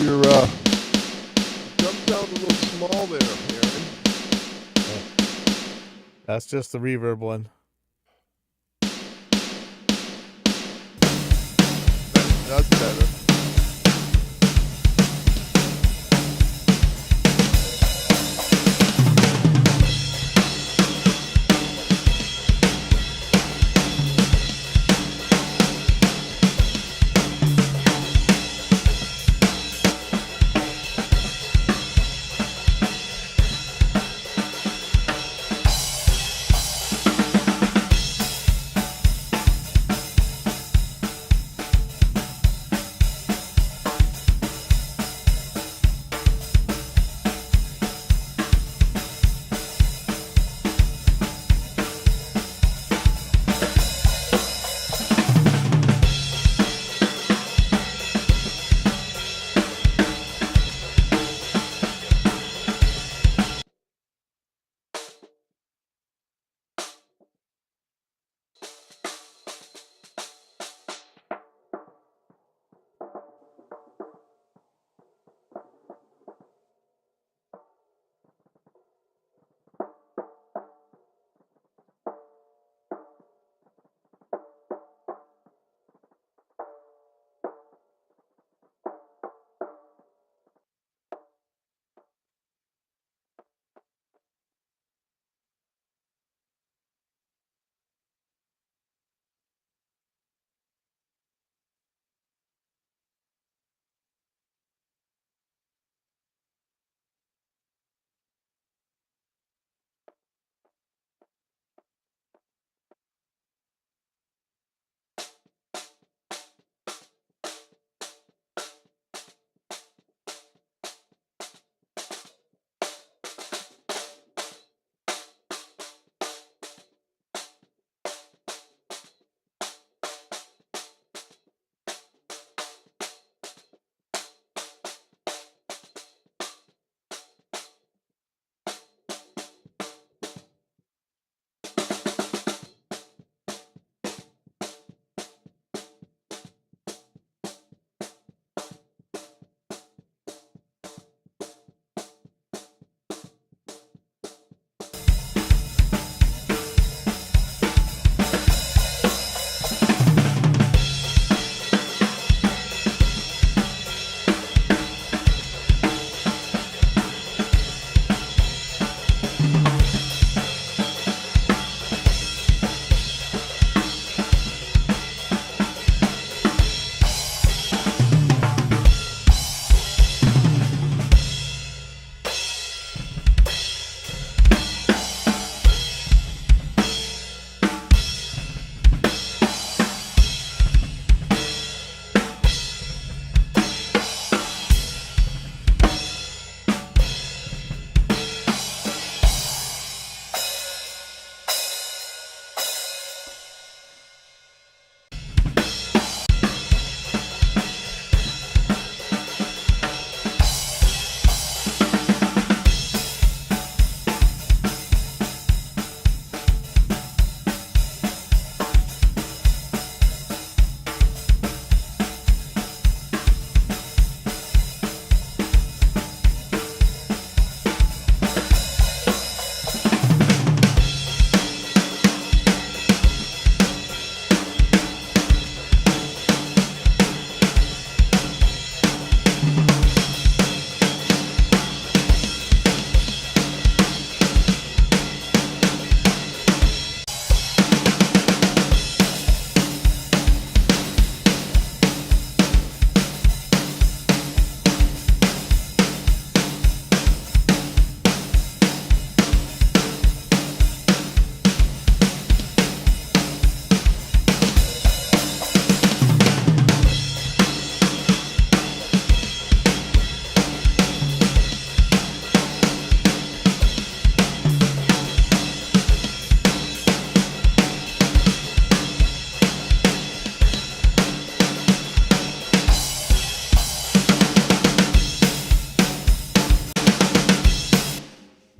Your drum sounds a little small there, Aaron. That's just the reverb one. That's better.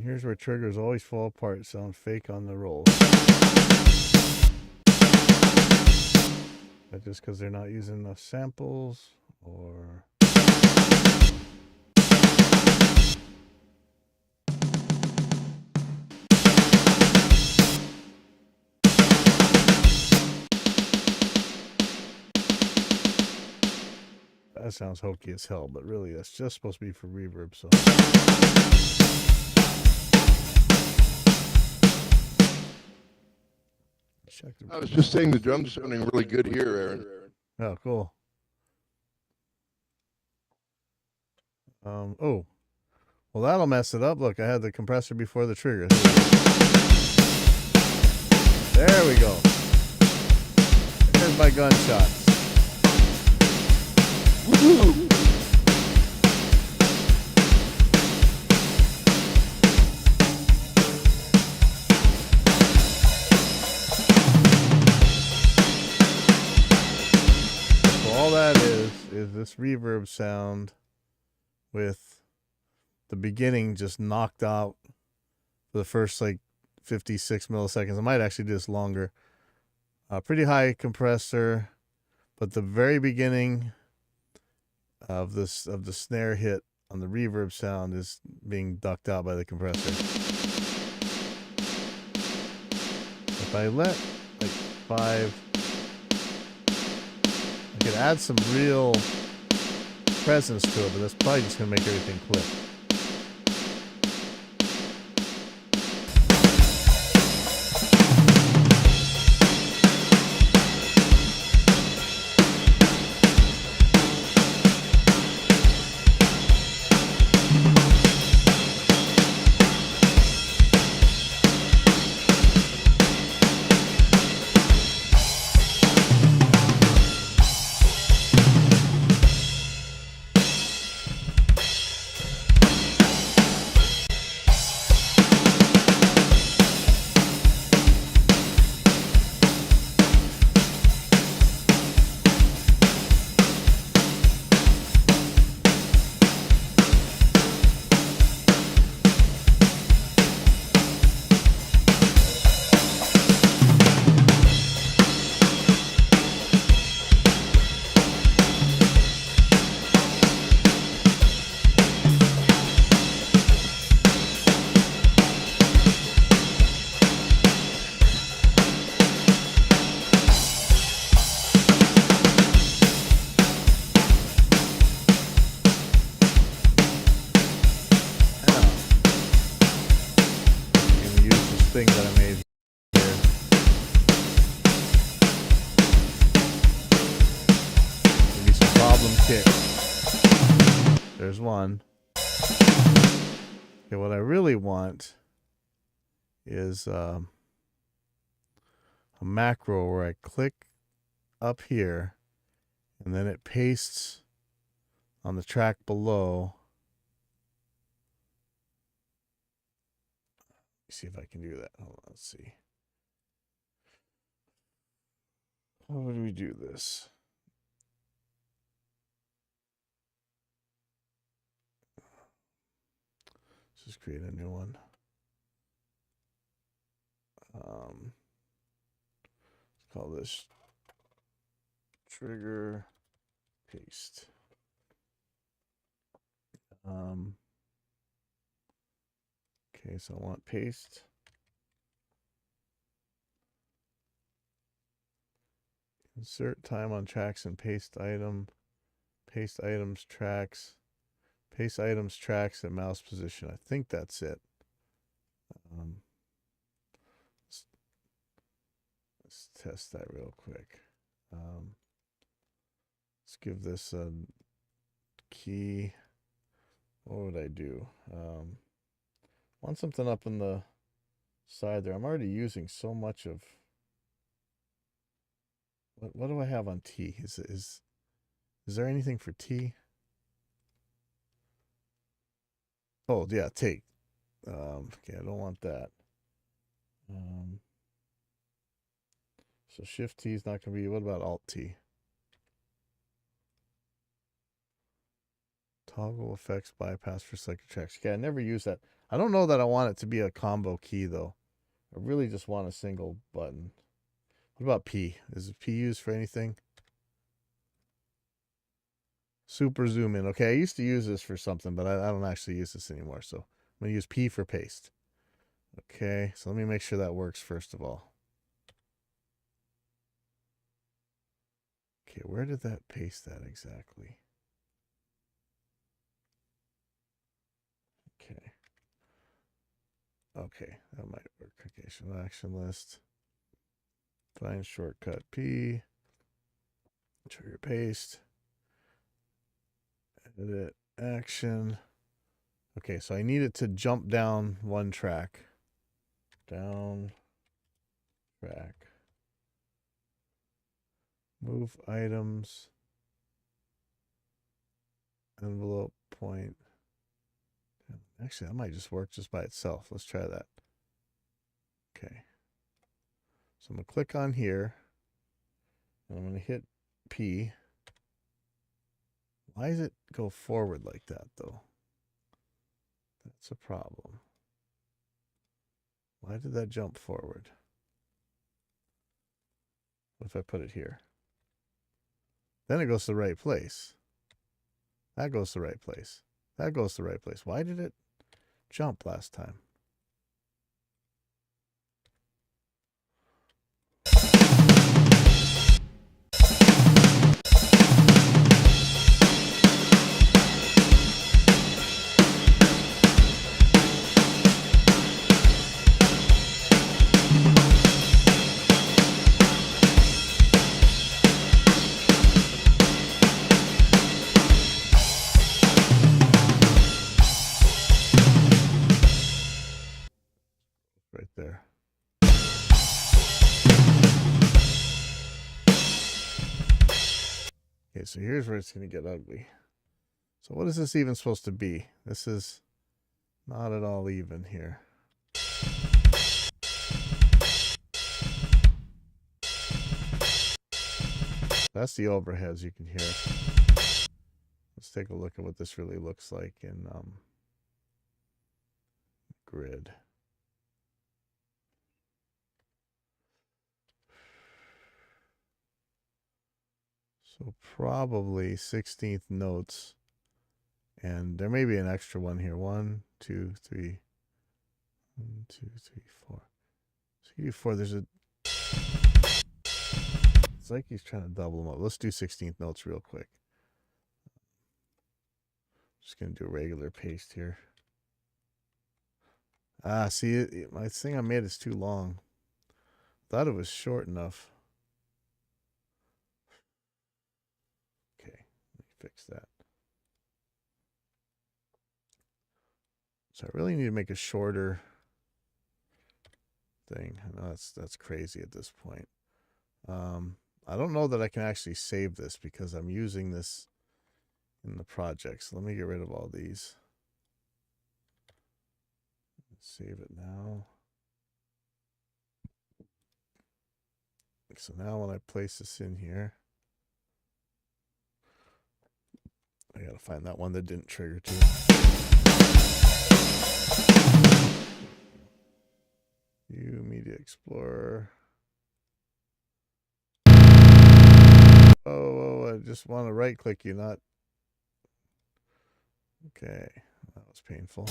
Here's where triggers always fall apart, sound fake on the roll. That's just because they're not using enough samples, or That sounds hokey as hell, but really that's just supposed to be for reverb. So check the. I was just saying the drums sounding really good here, Aaron. Oh, cool. Oh, well, that'll mess it up. Look, I had the compressor before the trigger. There we go. There's my gunshots. Woo-hoo! So all that is this reverb sound with the beginning just knocked out for the first like 56 milliseconds. I might actually do this longer. Pretty high compressor, but the very beginning of the snare hit on the reverb sound is being ducked out by the compressor. If I let like 5, I could add some real presence to it, but that's probably just gonna make everything clip. Thing that I made here. Maybe some problem kicks. There's one. Okay, what I really want is a macro where I click up here and then it pastes on the track below. See if I can do that. Hold on, let's see. How would we do this? Let's just create a new one. Let's call this trigger paste. Okay, so I want paste. Insert time on tracks and paste item. Paste items, tracks. Paste items, tracks, and mouse position. I think that's it. Let's test that real quick. Let's give this a key. What would I do? Want something up in the side there. I'm already using so much of. What do I have on T? Is there anything for T? Oh yeah, take. Okay, I don't want that. So Shift T is not going to be. What about Alt T? Toggle effects bypass for selected tracks. Okay, I never use that. I don't know that I want it to be a combo key though. I really just want a single button. What about P? Is P used for anything? Super zoom in. Okay, I used to use this for something, but I don't actually use this anymore. So I'm going to use P for paste. Okay, so let me make sure that works first of all. Okay, where did that paste that exactly? Okay, that might work. Okay, show action list. Find shortcut P. Trigger paste. Edit action. Okay, so I need it to jump down one track. Down track. Move items. Envelope point. Actually, that might just work just by itself. Let's try that. Okay. So I'm going to click on here. And I'm going to hit P. Why does it go forward like that, though? That's a problem. Why did that jump forward? What if I put it here? Then it goes to the right place. That goes to the right place. That goes to the right place. Why did it jump last time? Right there. Okay, so here's where it's going to get ugly. So what is this even supposed to be? This is not at all even here. That's the overheads you can hear. Let's take a look at what this really looks like in grid. So probably 16th notes. And there may be an extra one here. 1, 2, 3. 1, 2, 3, 4. So you do 4. There's a... It's like he's trying to double them up. Let's do 16th notes real quick. Just going to do a regular paste here. Ah, see, my thing I made is too long. Thought it was short enough. Okay, let me fix that. So I really need to make a shorter thing. I know that's crazy at this point. I don't know that I can actually save this because I'm using this in the project. So let me get rid of all these. Save it now. So now when I place this in here, I gotta find that one that didn't trigger too. View Media Explorer. Oh, I just want to right click you, not. Okay, that was painful.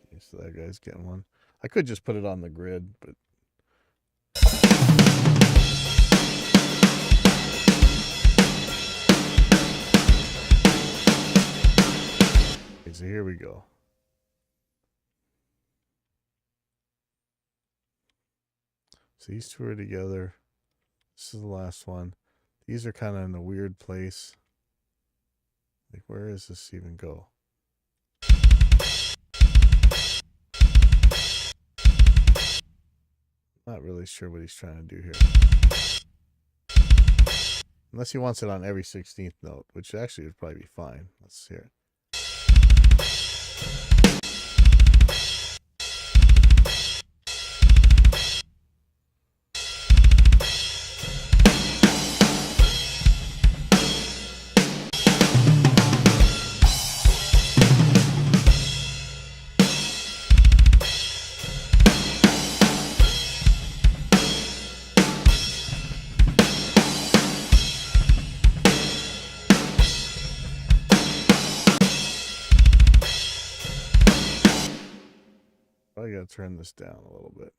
Okay, so that guy's getting one. I could just put it on the grid, but. Okay, so here we go. So these two are together. This is the last one. These are kind of in a weird place. Like, where does this even go? Not really sure what he's trying to do here. Unless he wants it on every 16th note, which actually would probably be fine. Let's hear it. I gotta turn this down a little bit.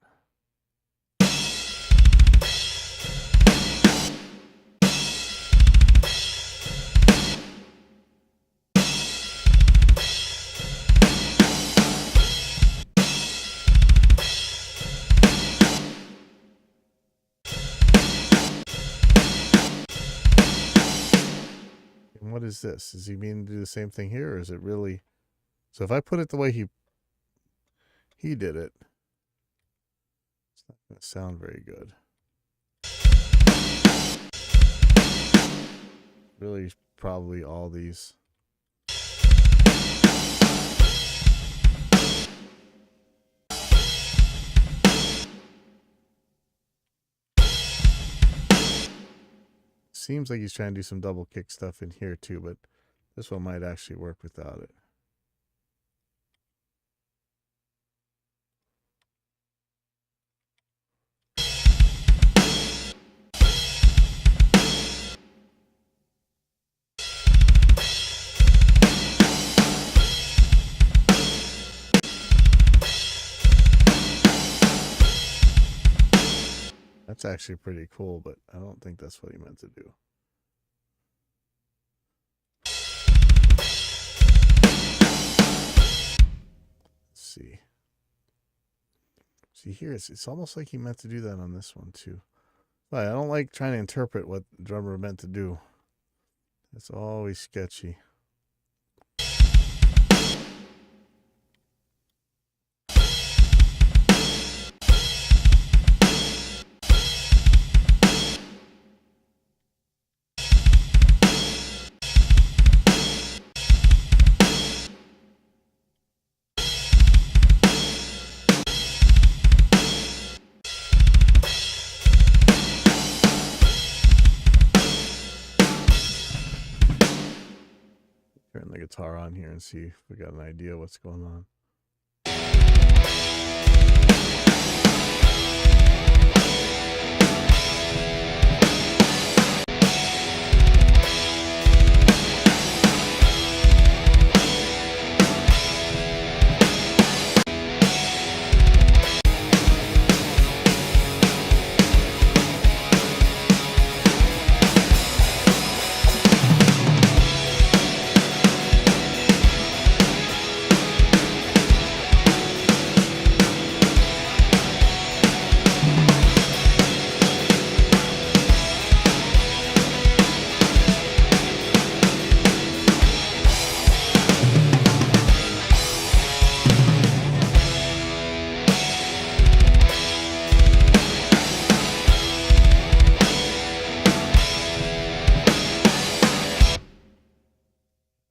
And what is this? Is he meaning to do the same thing here, or is it really? So if I put it the way he did it, it's not going to sound very good. Really, probably all these. Seems like he's trying to do some double kick stuff in here too, but this one might actually work without it. That's actually pretty cool, but I don't think that's what he meant to do. Let's see. See here, it's almost like he meant to do that on this one too. But I don't like trying to interpret what the drummer meant to do. It's always sketchy. Turn the guitar on here and see if we got an idea what's going on.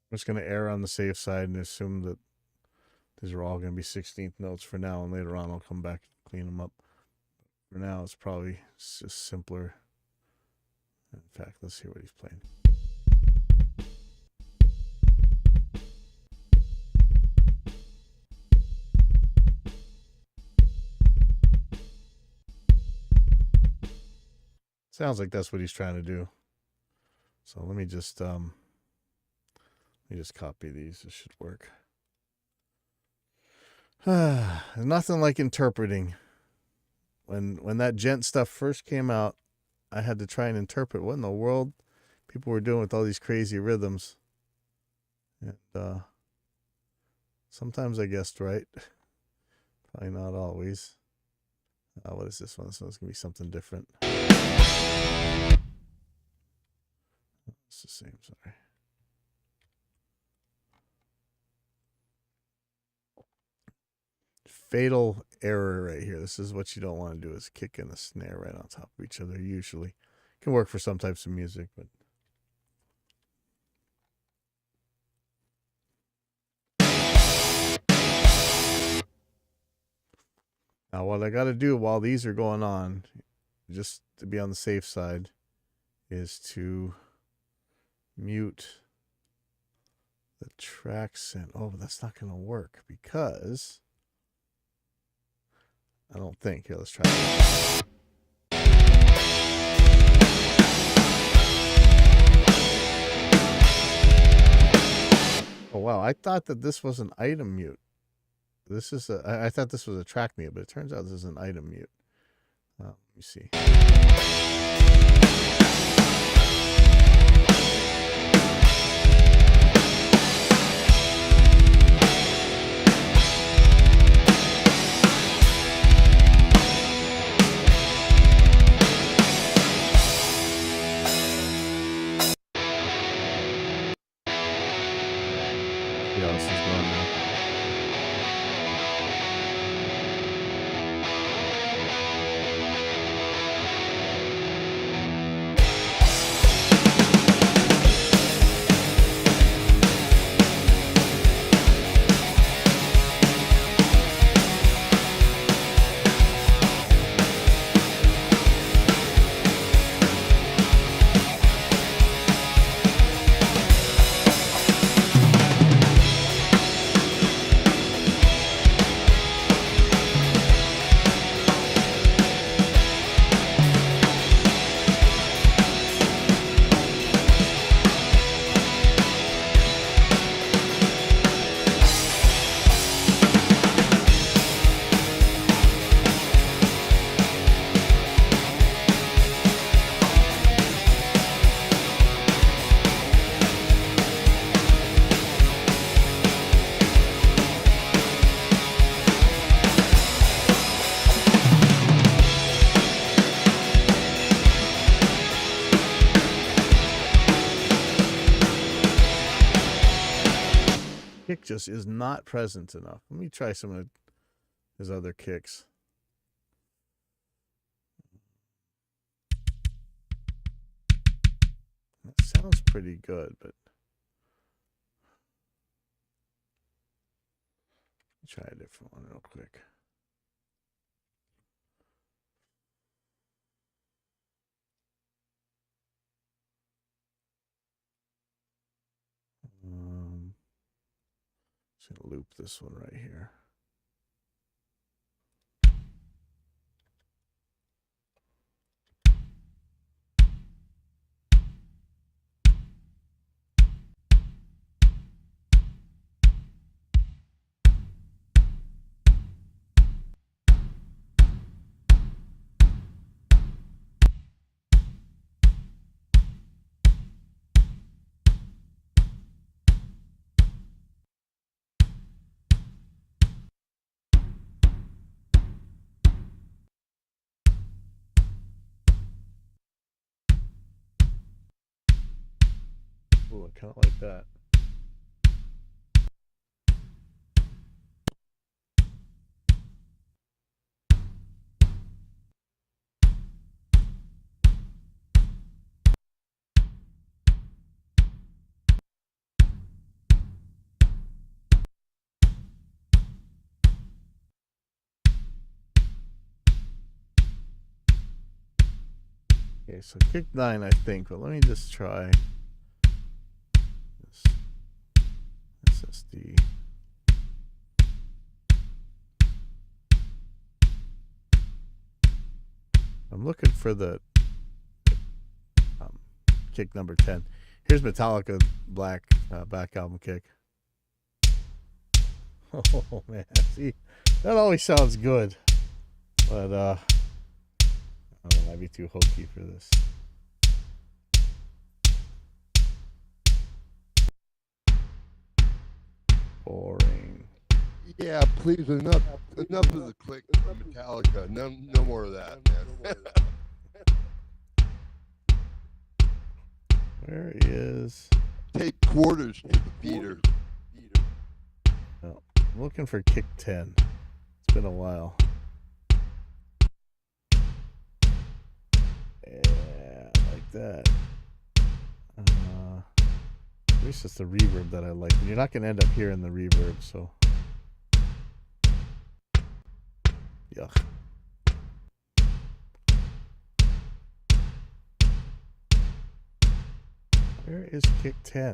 I'm just going to err on the safe side and assume that these are all going to be 16th notes for now, and later on I'll come back and clean them up. For now, it's probably just simpler. In fact, let's hear what he's playing. Sounds like that's what he's trying to do. So let me just copy these. This should work. Nothing like interpreting. When that gent stuff first came out, I had to try and interpret what in the world people were doing with all these crazy rhythms. And sometimes I guessed right. Probably not always. What is this one? This one's going to be something different. It's the same, sorry. Fatal error right here. This is what you don't want to do, is kick and a snare right on top of each other. Usually can work for some types of music, but now what I got to do while these are going on, just to be on the safe side, is to mute the track sync. Oh, but that's not going to work because I don't think. Here, let's try it. Oh, wow. I thought that this was an item mute. This is I thought this was a track mute, but it turns out this is an item mute. Let me see. else is going on. Kick just is not present enough. Let me try some of his other kicks. That sounds pretty good, but let me try a different one real quick. Just gonna loop this one right here. Ooh, I kind of like that. Okay, so kick 9, I think, but let me just try this SSD. I'm looking for the kick number 10. Here's Metallica Black album kick. Oh man, see, that always sounds good, but I might be too hokey for this. Boring. Yeah, please, enough of the click from Metallica. No more of that, man. Where is? Take quarters to the beater. Oh, I'm looking for kick 10. It's been a while. Yeah, like that. At least it's the reverb that I like. You're not going to end up hearing the reverb, so. Yuck. Where is kick 10?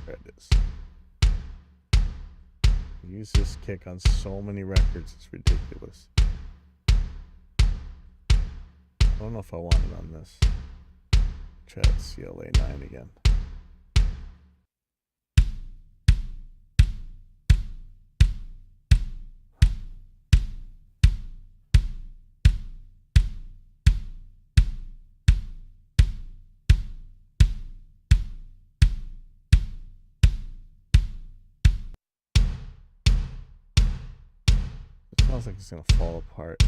There it is. I use this kick on so many records, it's ridiculous. I don't know if I want it on this. Try CLA 9 again. Sounds like it's gonna fall apart.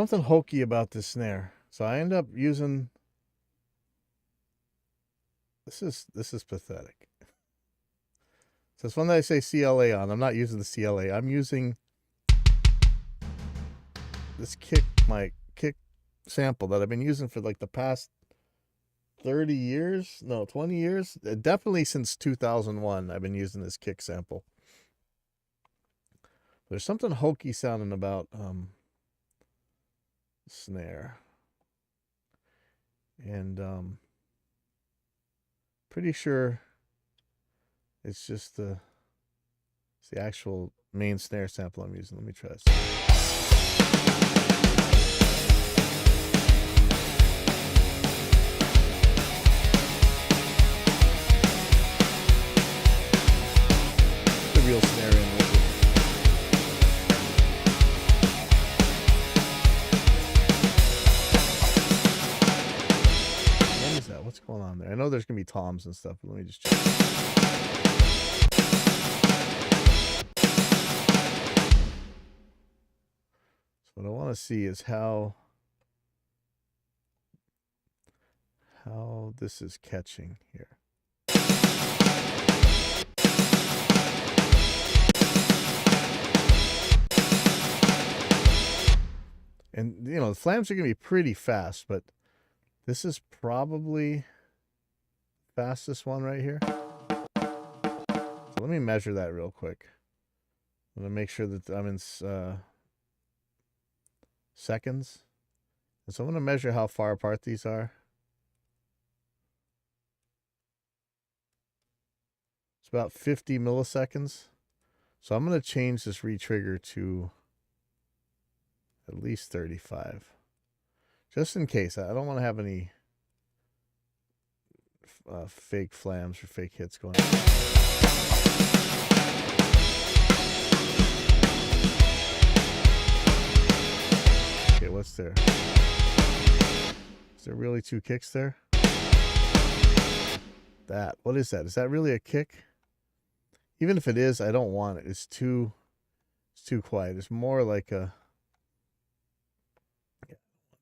something hokey about this snare. So I end up using, this is pathetic. So it's one that I say CLA on. I'm not using the CLA. I'm using this my kick sample that I've been using for like the past 30 years. No, 20 years. Definitely since 2001, I've been using this kick sample. There's something hokey sounding about snare. And pretty sure it's just it's the actual main snare sample I'm using. Let me try this. The real snare in with it. What is that? What's going on there? I know there's gonna be toms and stuff, but let me just check. So what I want to see is how this is catching here. And you know, the flams are gonna be pretty fast, but this is probably fastest one right here. So let me measure that real quick. I'm gonna make sure that I'm in seconds. And so I'm gonna measure how far apart these are. It's about 50 milliseconds. So I'm gonna change this retrigger to at least 35. Just in case. I don't want to have any fake flams or fake hits going on. Okay, what's there? Is there really two kicks there? What is that? Is that really a kick? Even if it is, I don't want it. It's too quiet. It's more like a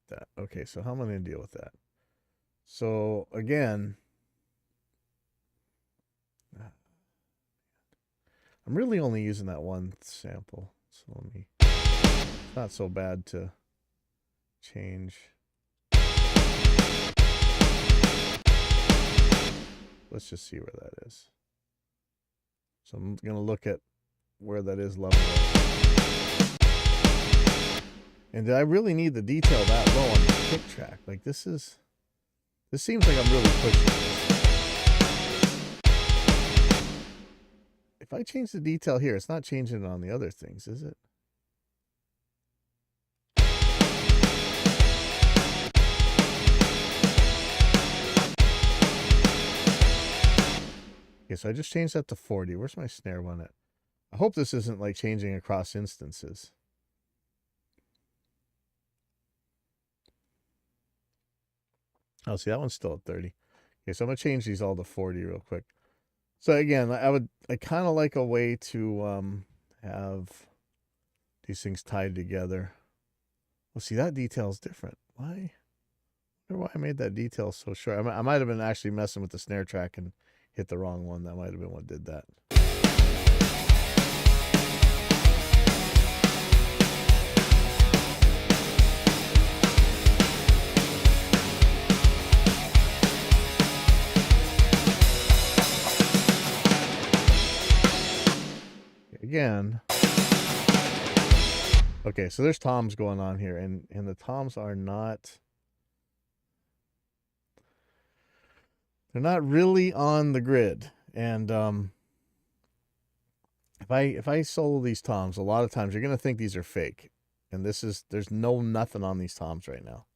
that. Okay, so how am I going to deal with that? So again, I'm really only using that one sample. So let me, it's not so bad to change. Let's just see where that is. So I'm going to look at where that is level up. And did I really need the detail that low on the kick track? Like this seems like I'm really pushing this. If I change the detail here, it's not changing it on the other things, is it? Okay, so I just changed that to 40. Where's my snare one at? I hope this isn't like changing across instances. Oh, see, that one's still at 30. Okay, so I'm going to change these all to 40 real quick. So again, I kind of like a way to have these things tied together. Well, see, that detail is different. Why? I wonder why I made that detail so short. I might have been actually messing with the snare track and hit the wrong one. That might have been what did that. Again. Okay, so there's toms going on here, and the toms are not, they're not really on the grid. And if I solo these toms, a lot of times you're gonna think these are fake, and there's nothing on these toms right now.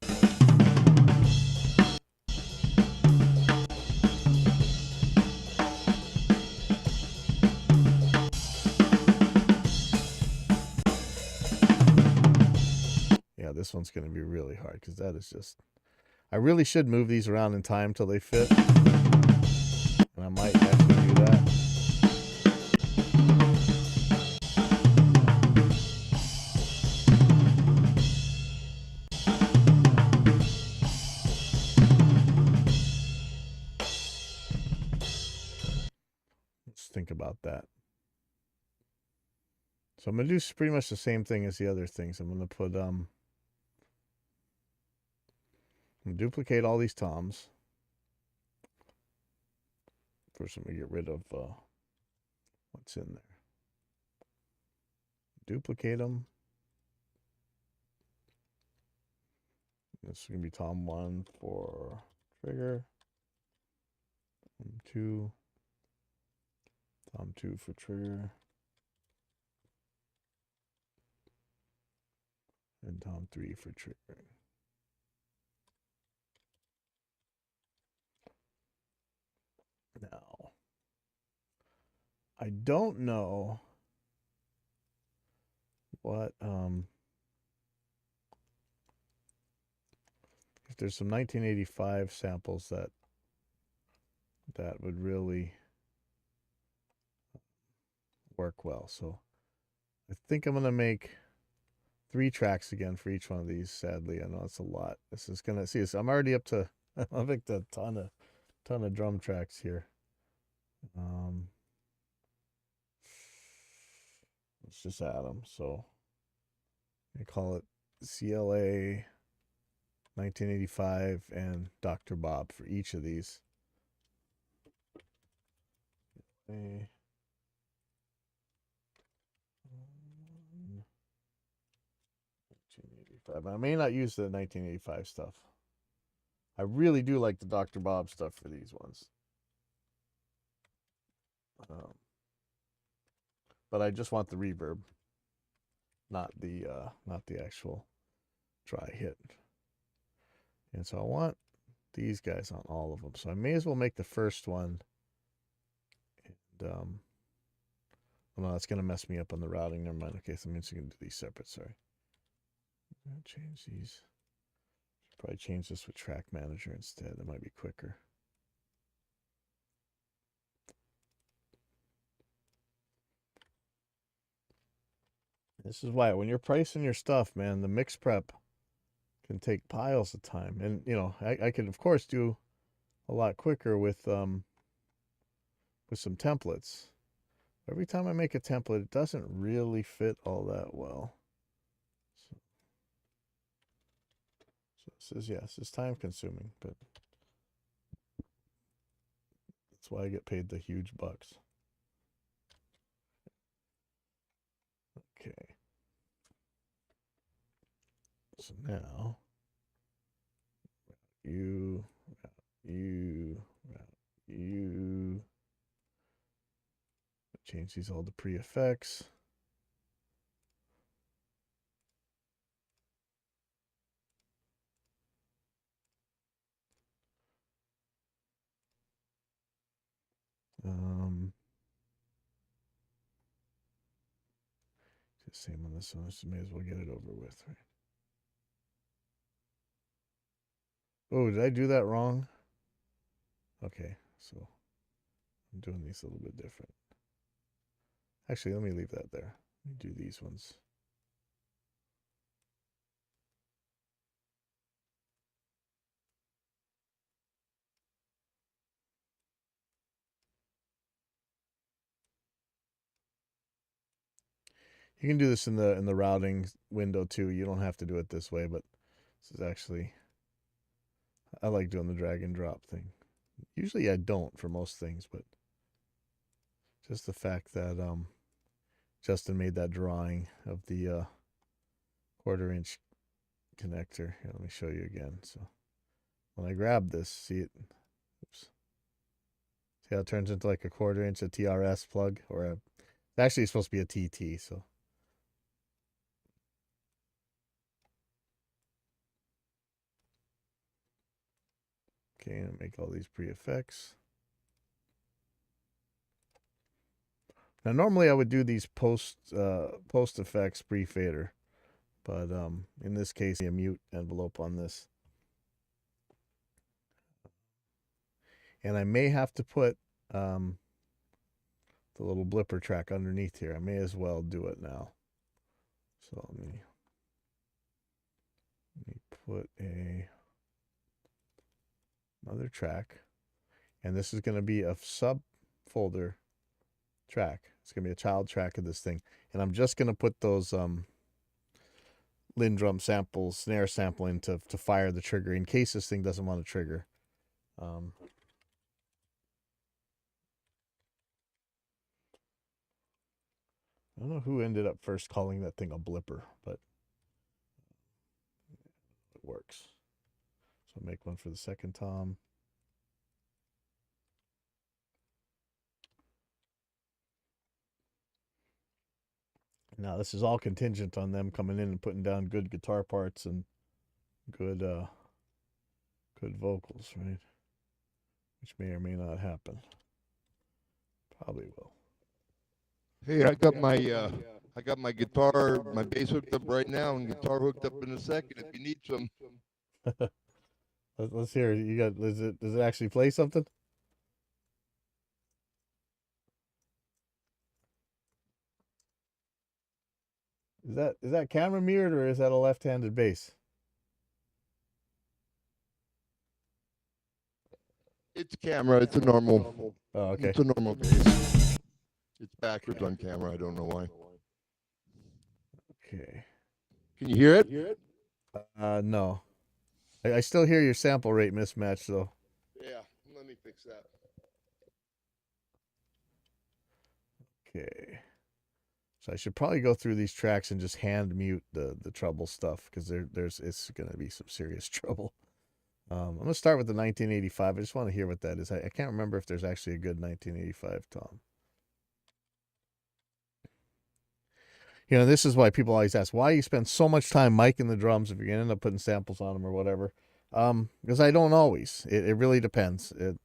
This one's going to be really hard because that is just, I really should move these around in time till they fit, and I might actually do that. think about that. So I'm going to do pretty much the same thing as the other things. I'm going to put, I'm going to duplicate all these toms. First, I'm going to get rid of what's in there. Duplicate them. This is going to be tom 1 for trigger. Tom 2. Tom 2 for trigger. And tom 3 for trigger. Now, I don't know what if there's some 1985 samples that would really work well. So I think I'm gonna make 3 tracks again for each one of these. Sadly, I know it's a lot. This is gonna see. I'm already up to I've picked a ton of drum tracks here. Let's just add them. So I call it CLA 1985 and Dr. Bob for each of these. 1985. I may not use the 1985 stuff. I really do like the Dr. Bob stuff for these ones. But I just want the reverb, not the actual dry hit. And so I want these guys on all of them. So I may as well make the first one. And oh no, that's gonna mess me up on the routing. Never mind. Okay, so I'm just gonna do these separate. Sorry. I'm gonna change these. Should probably change this with Track Manager instead. That might be quicker. This is why when you're pricing your stuff, man, the mix prep can take piles of time. And you know, I could of course do a lot quicker with some templates. Every time I make a template, it doesn't really fit all that well. So this is, yes, it's time consuming, but that's why I get paid the huge bucks. Okay. So now, you. Change these all to pre-effects. Just same on this one. So may as well get it over with, right? Oh, did I do that wrong? Okay, so I'm doing these a little bit different. Actually, let me leave that there. Let me do these ones. You can do this in the routing window too. You don't have to do it this way, but this is actually, I like doing the drag and drop thing. Usually I don't for most things, but just the fact that Justin made that drawing of the 1/4-inch connector. Here, let me show you again. So when I grab this, see it? Oops. See how it turns into like a 1/4-inch, a TRS plug, or it's actually supposed to be a TT. So okay, and make all these pre-effects. Now normally I would do these post effects pre-fader, but in this case, a mute envelope on this. And I may have to put the little blipper track underneath here. I may as well do it now. So let me put another track. And this is going to be a subfolder track. It's gonna be a child track of this thing, and I'm just gonna put those Lindrum samples, snare sampling to fire the trigger in case this thing doesn't want to trigger. I don't know who ended up first calling that thing a blipper, but it works. So I'll make one for the second tom. Now this is all contingent on them coming in and putting down good guitar parts and good vocals, right? Which may or may not happen. Probably will. Hey, I got my guitar, my bass hooked up right now, and guitar hooked up in a second. If you need some. Let's hear it. You got? Does it actually play something? Is that camera mirrored or is that a left-handed bass? It's camera. It's a normal. Oh, okay. It's a normal bass. It's backwards on camera. I don't know why. Okay. Can you hear it? No. I still hear your sample rate mismatch though. Yeah. Let me fix that. Okay. So I should probably go through these tracks and just hand mute the treble stuff because it's gonna be some serious trouble. I'm gonna start with the 1985. I just want to hear what that is. I can't remember if there's actually a good 1985 tom. You know, this is why people always ask why you spend so much time miking the drums if you're gonna end up putting samples on them or whatever. Because I don't always. It really depends. It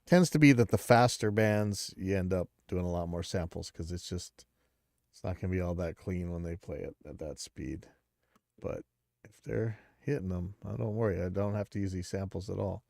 tends to be that the faster bands you end up doing a lot more samples because it's not gonna be all that clean when they play it at that speed. But if they're hitting them, don't worry. I don't have to use these samples at all.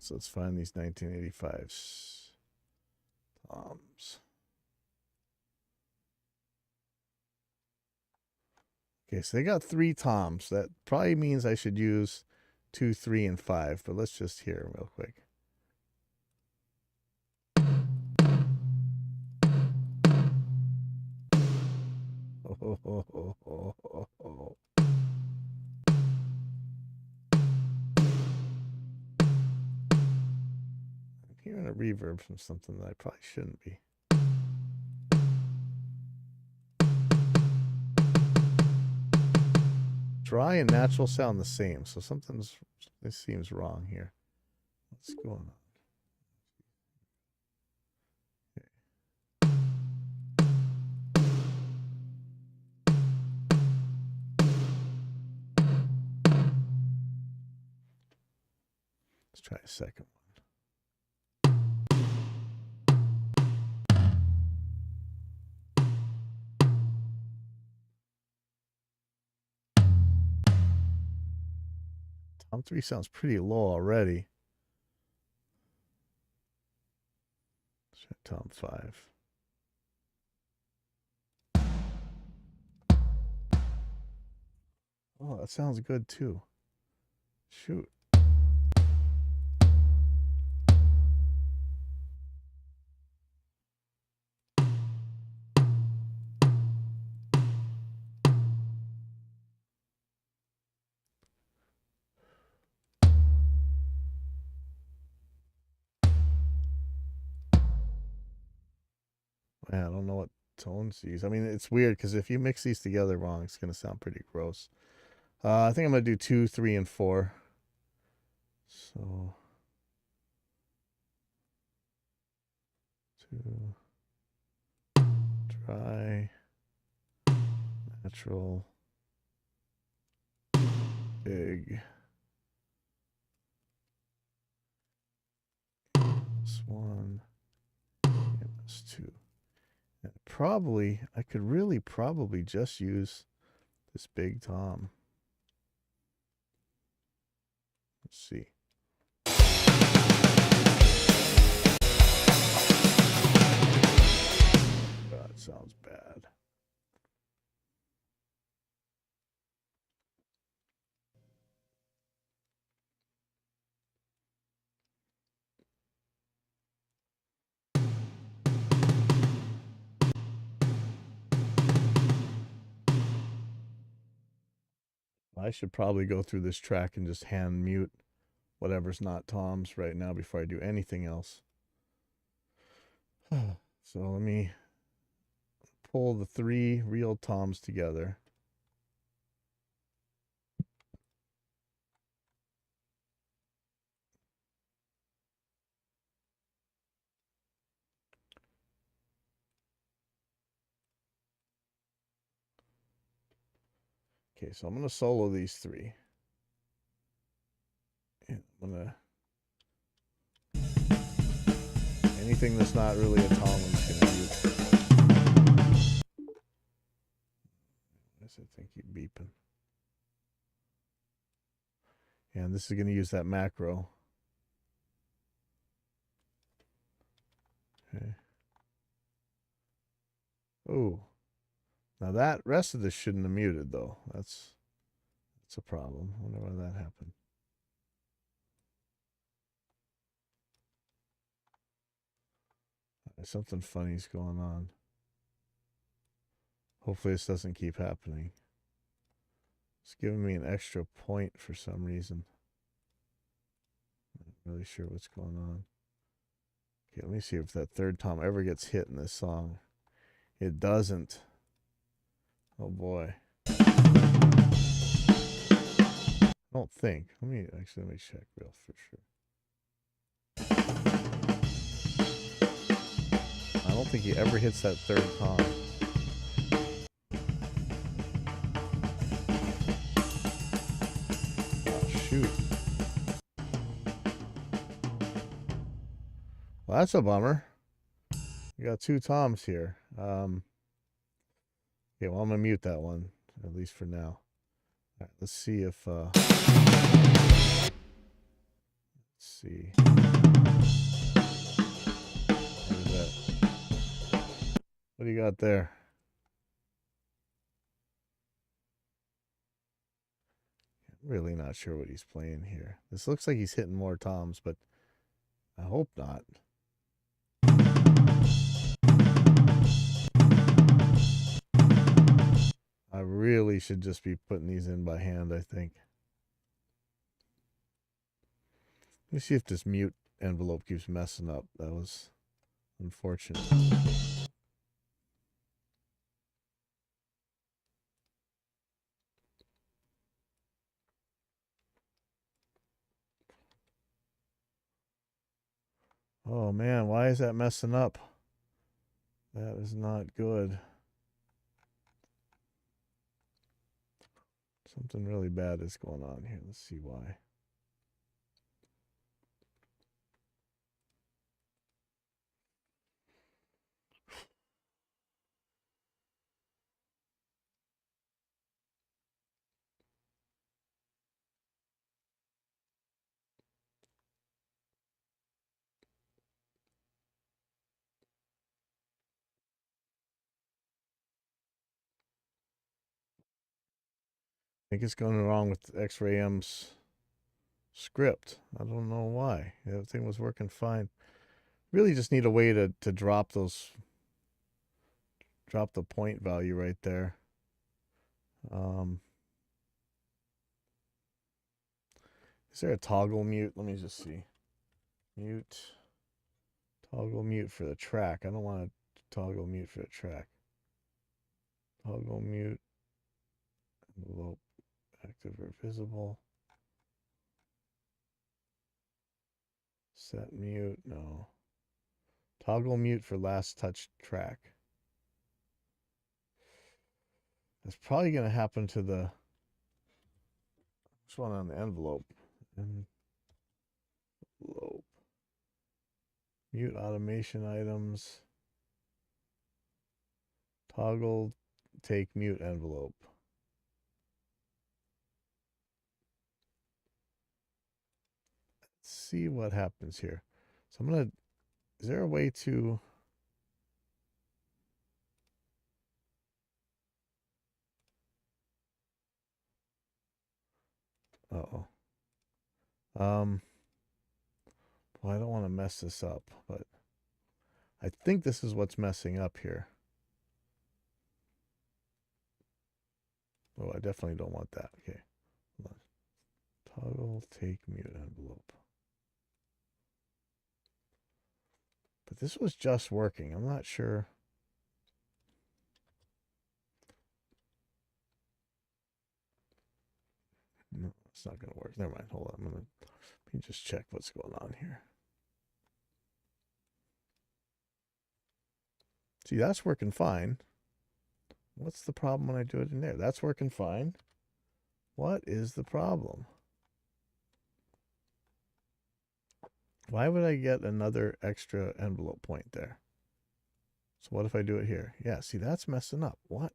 So let's find these 1985s toms. Okay, so they got 3 toms. That probably means I should use 2, 3, and 5, but let's just hear real quick. Oh. I'm hearing a reverb from something that I probably shouldn't be. Dry and natural sound the same, so this seems wrong here. What's going on? Let's try a second one. Tom 3 sounds pretty low already. Let's try Tom 5. Oh, that sounds good too. Shoot. Man, I don't know what tones to use. I mean, it's weird because if you mix these together wrong, it's going to sound pretty gross. I think I'm going to do 2, 3, and 4. So 2, dry, natural, big, could really probably just use this big tom. Let's see. God, it sounds bad. I should probably go through this track and just hand mute whatever's not toms right now before I do anything else. So let me pull the 3 real toms together. Okay, so I'm going to solo these 3. And I'm going to... Anything that's not really a tom, I'm just going to mute. I think keep beeping. And this is going to use that macro. Okay. Oh. Now that rest of this shouldn't have muted though. That's a problem. I wonder why that happened. Something funny's going on. Hopefully this doesn't keep happening. It's giving me an extra point for some reason. Not really sure what's going on. Okay, let me see if that third tom ever gets hit in this song. It doesn't. Oh boy. I don't think. Let me check real for sure. I don't think he ever hits that third tom. Oh, shoot. Well, that's a bummer. We got 2 toms here. Okay, well, I'm going to mute that one, at least for now. All right, let's see if... let's see. What do you got there? I'm really not sure what he's playing here. This looks like he's hitting more toms, but I hope not. I really should just be putting these in by hand, I think. Let me see if this mute envelope keeps messing up. That was unfortunate. Oh man, why is that messing up? That is not good. Something really bad is going on here. Let's see why. I think it's going wrong with X-Ray M's script. I don't know why. Everything was working fine. Really just need a way to drop the point value right there. Is there a toggle mute? Let me just see. Mute. Toggle mute for the track. I don't want to toggle mute for the track. Toggle mute. Envelope. Active or visible. Set mute. No. Toggle mute for last touch track. That's probably going to happen to the... Which one on the envelope? Envelope. Mute automation items. Toggle take mute envelope. Let's see what happens here. So I'm gonna, is there a way to, uh-oh. Well, I don't want to mess this up, but I think this is what's messing up here. Oh, I definitely don't want that. Okay. Hold on. Toggle take mute envelope. But this was just working. I'm not sure. No, it's not going to work. Never mind. Hold on. Let me just check what's going on here. See, that's working fine. What's the problem when I do it in there? That's working fine. What is the problem? Why would I get another extra envelope point there? So what if I do it here? Yeah, see, that's messing up. What?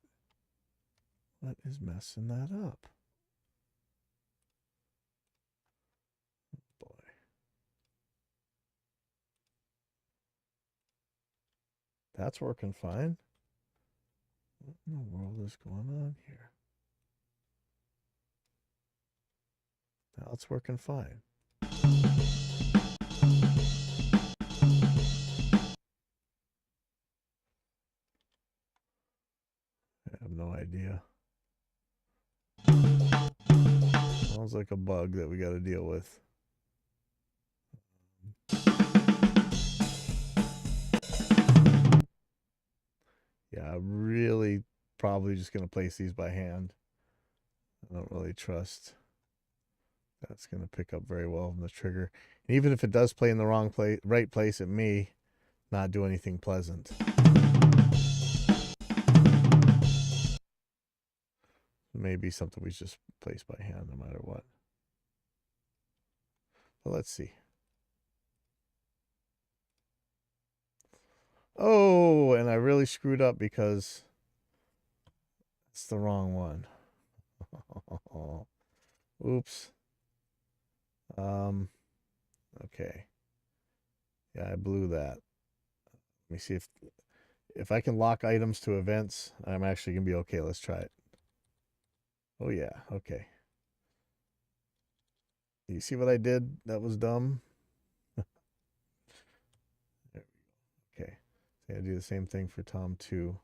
What is messing that up? Boy. That's working fine. What in the world is going on here? Now it's working fine. I have no idea. Sounds like a bug that we got to deal with. Yeah, I'm really probably just going to place these by hand. I don't really trust that's going to pick up very well from the trigger. And even if it does play in the wrong place, right place, it may not do anything pleasant. It may be something we just place by hand no matter what. But let's see. Oh, and I really screwed up because it's the wrong one. Oops. Okay. Yeah, I blew that. Let me see if I can lock items to events, I'm actually going to be okay. Let's try it. Oh yeah, okay. You see what I did? That was dumb. There we go. Okay. So I do the same thing for Tom 2.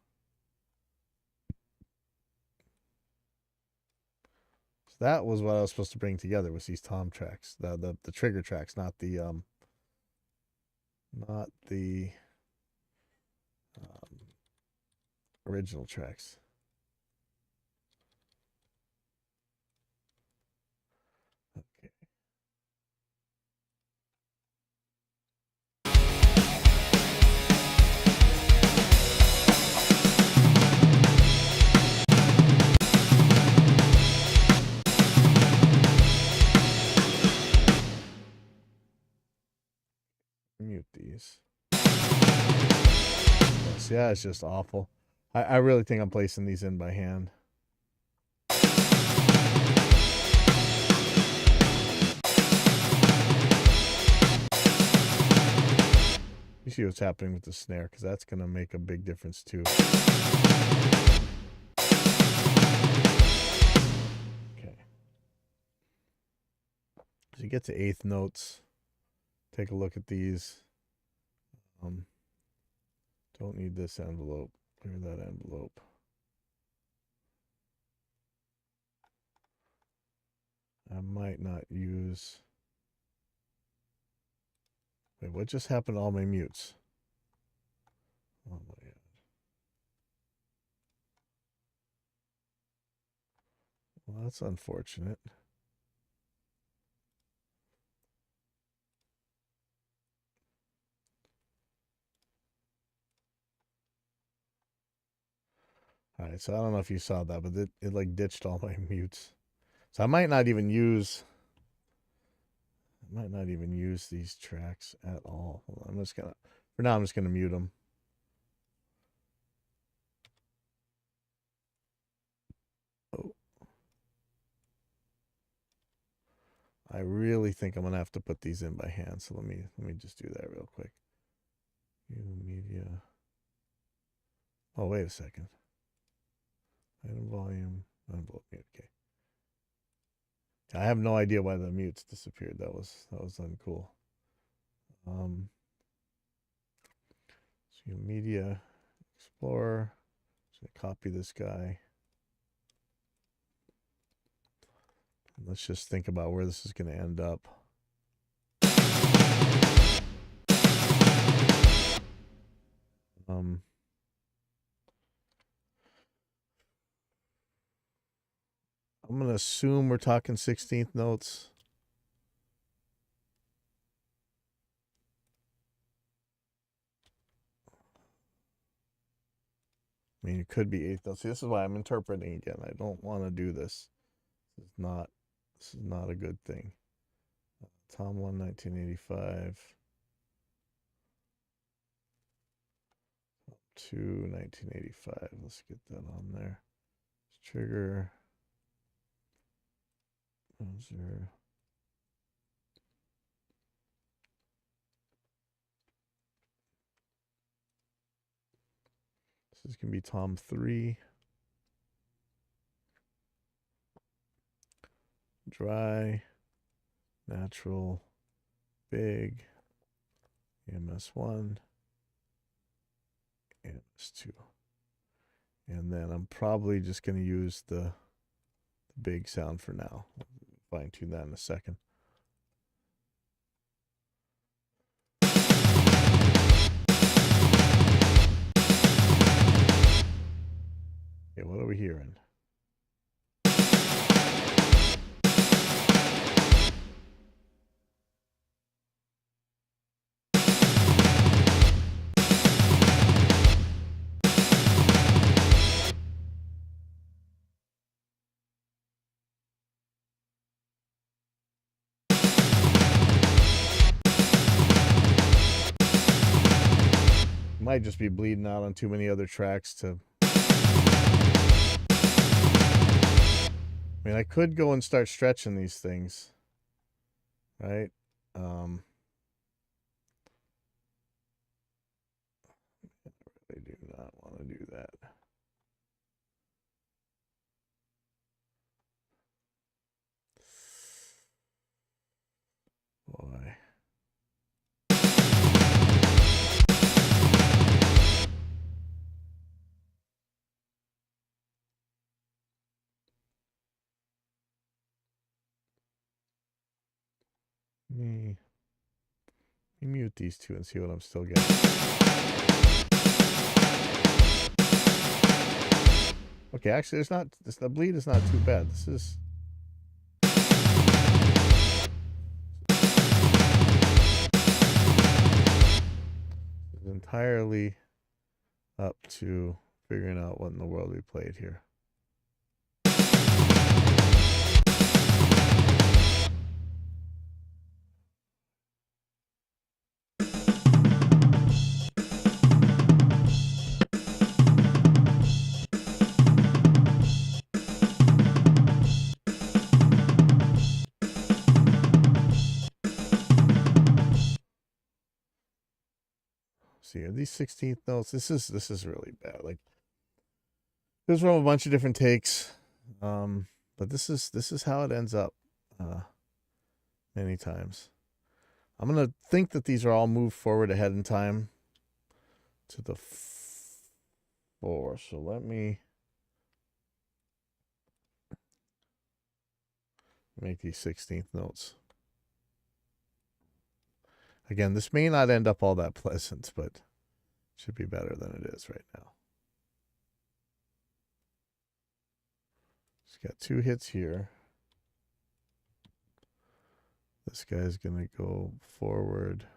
So that was what I was supposed to bring together, was these Tom tracks, the trigger tracks, not the original tracks. Okay. Mute these. Yes, yeah, it's just awful. I really think I'm placing these in by hand. You see what's happening with the snare, because that's going to make a big difference too. Okay. As you get to eighth notes, take a look at these. Don't need this envelope. Clear that envelope. I might not use... Wait, what just happened to all my mutes? Oh my God. Well, that's unfortunate. All right, so I don't know if you saw that, but it like ditched all my mutes. So I might not even use these tracks at all. Hold on, for now I'm just gonna mute them. I really think I'm gonna have to put these in by hand. So let me just do that real quick. Media. Oh, wait a second. Item volume. Envelope mute. Okay. I have no idea why the mutes disappeared. That was uncool. So Media Explorer. Just gonna copy this guy. And let's just think about where this is going to end up. I'm going to assume we're talking 16th notes. I mean, it could be 8th notes. See, this is why I'm interpreting again. I don't want to do this. This is not a good thing. Tom 1, 1985. 2, 1985. Let's get that on there. Trigger. Browser. This is going to be Tom 3. Dry. Natural. Big. EMS1. EMS2. And then I'm probably just going to use the big sound for now. I'll fine tune that in a second. Okay, what are we hearing? Might just be bleeding out on too many other tracks to... I mean, I could go and start stretching these things, right? I do not want to do that. Boy. Let me mute these two and see what I'm still getting. Okay, actually, the bleed is not too bad. This is entirely up to figuring out what in the world we played here. See, are these 16th notes? This is really bad. Like, this is from a bunch of different takes, but this is how it ends up many times. I'm gonna think that these are all moved forward ahead in time to the 4. So let me make these 16th notes. Again, this may not end up all that pleasant, but it should be better than it is right now. It's got 2 hits here. This guy's going to go forward.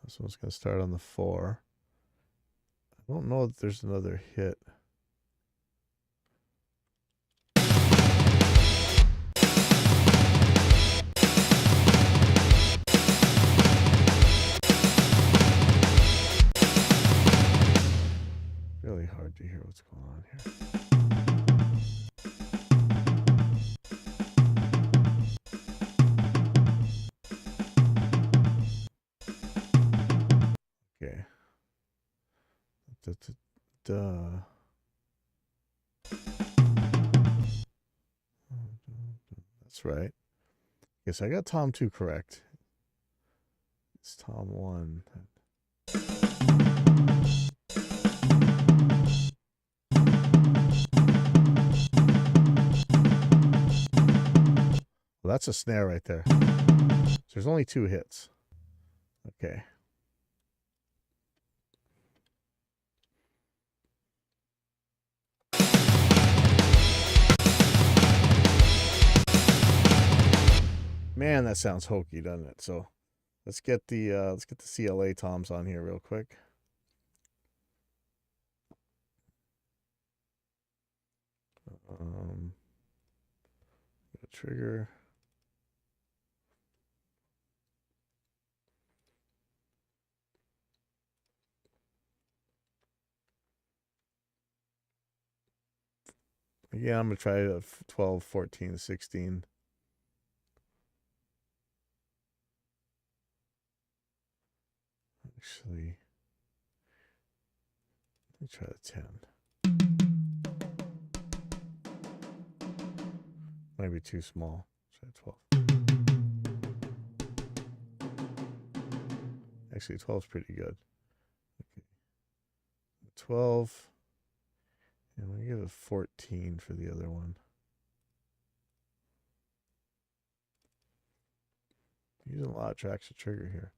This one's going to start on the 4. I don't know if there's another hit. Really hard to hear what's going on here. Duh. That's right. Yes, I got Tom 2 correct. It's Tom 1. Well, that's a snare right there. So there's only 2 hits. Okay. Man, that sounds hokey, doesn't it? So let's get the CLA toms on here real quick. Trigger. Again, I'm going to try 12, 14, 16. Actually, let me try the 10. Might be too small. Try 12. Actually, 12 is pretty good. Okay. 12. And we give it 14 for the other one. Using a lot of tracks to trigger here.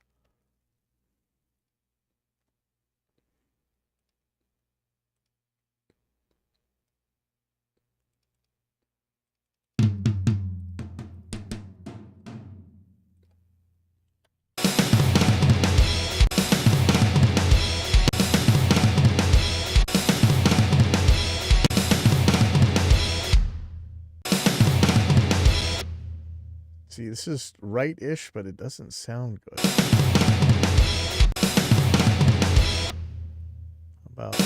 See, this is right-ish, but it doesn't sound good. About so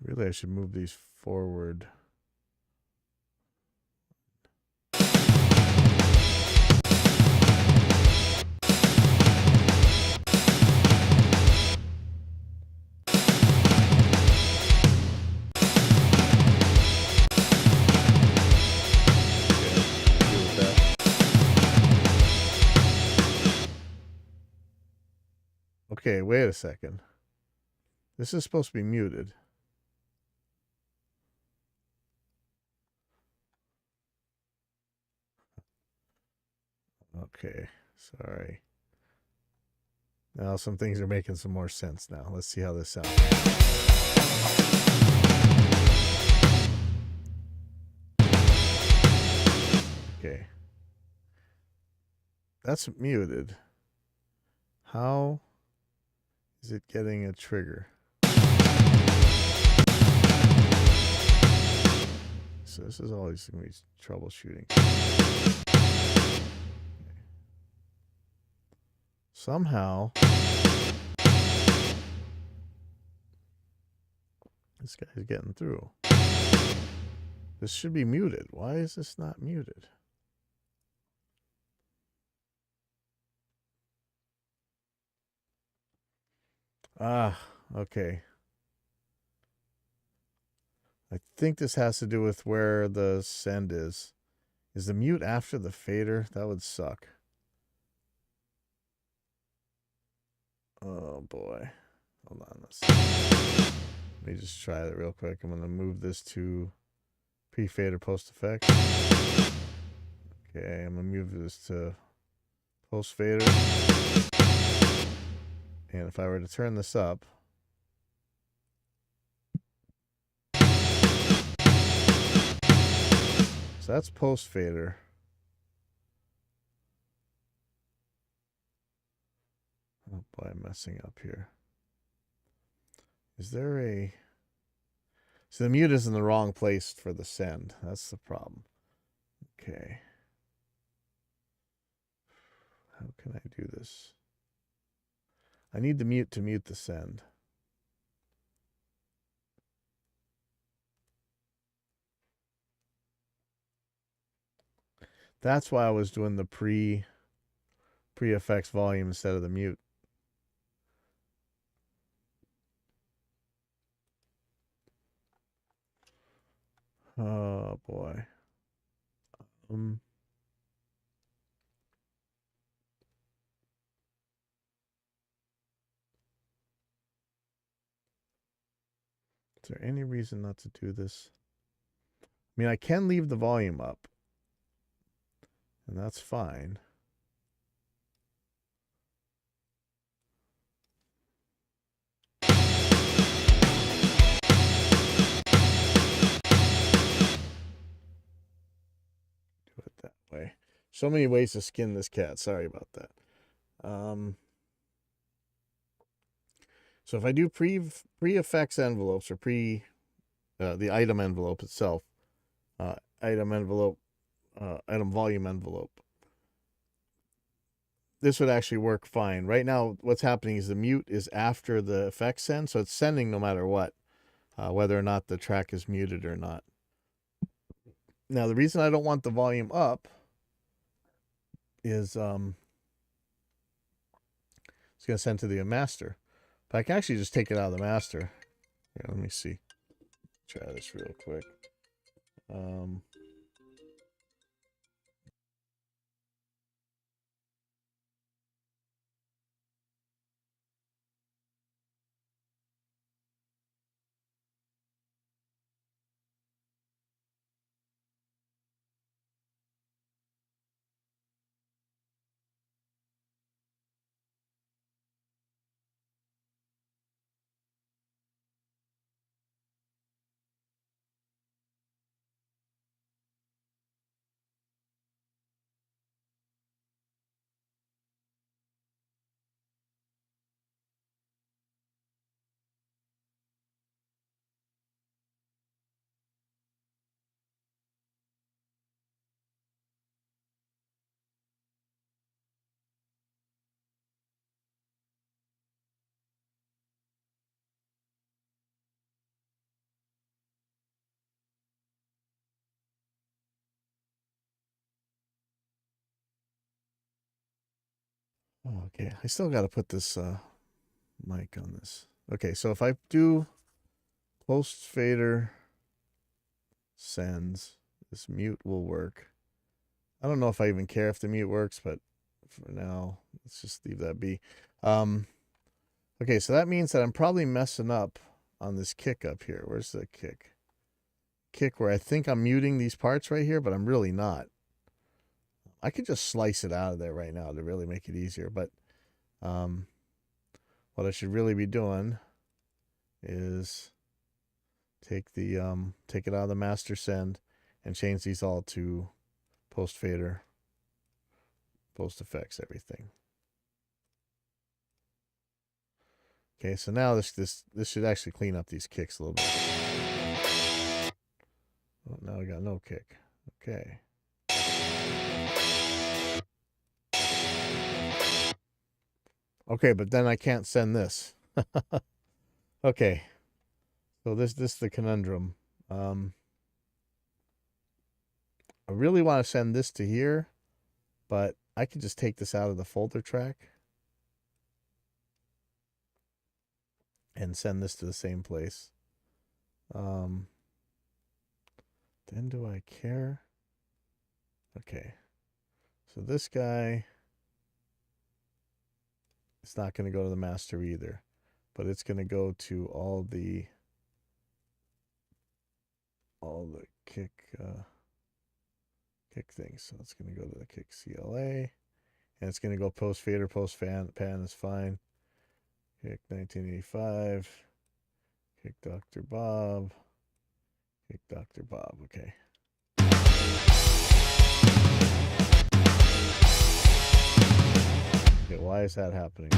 really, I should move these forward. Okay, wait a second. This is supposed to be muted. Okay, sorry. Now some things are making some more sense now. Let's see how this sounds. Okay. That's muted. How is it getting a trigger? So this is always going to be troubleshooting. Somehow this guy's getting through. This should be muted. Why is this not muted? Ah, okay. I think this has to do with where the send is. Is the mute after the fader? That would suck. Oh boy. Hold on. Let me just try that real quick. I'm going to move this to pre-fader post-effect. Okay, I'm going to move this to post-fader. And if I were to turn this up, so that's post-fader. Oh boy, I'm messing up here. Is there a... So the mute is in the wrong place for the send. That's the problem. Okay. How can I do this? I need the mute to mute the send. That's why I was doing the pre-effects volume instead of the mute. Oh boy. Is there any reason not to do this? I mean, I can leave the volume up, and that's fine. Do it that way. So many ways to skin this cat. Sorry about that. So if I do pre-effects envelopes or the item envelope itself, item volume envelope, this would actually work fine. Right now, what's happening is the mute is after the effects send, so it's sending no matter what, whether or not the track is muted or not. Now, the reason I don't want the volume up is it's going to send to the master. But I can actually just take it out of the master. Here, let me see. Try this real quick. Okay, I still got to put this mic on this. Okay, so if I do post fader sends, this mute will work. I don't know if I even care if the mute works, but for now, let's just leave that be. Okay, so that means that I'm probably messing up on this kick up here. Where's the kick? Kick where I think I'm muting these parts right here, but I'm really not. I could just slice it out of there right now to really make it easier, but what I should really be doing is take it out of the master send and change these all to post fader, post effects, everything. Okay, so now this should actually clean up these kicks a little bit. Oh, now I got no kick. Okay. Okay, but then I can't send this. Okay. So this is the conundrum. I really want to send this to here, but I can just take this out of the folder track and send this to the same place. Then do I care? Okay. So this guy, it's not going to go to the master either, but it's going to go to all the kick things. So it's going to go to the kick CLA, and it's going to go post fader, post pan is fine. Kick 1985, kick Dr. Bob, kick Dr. Bob. Okay. Okay, why is that happening?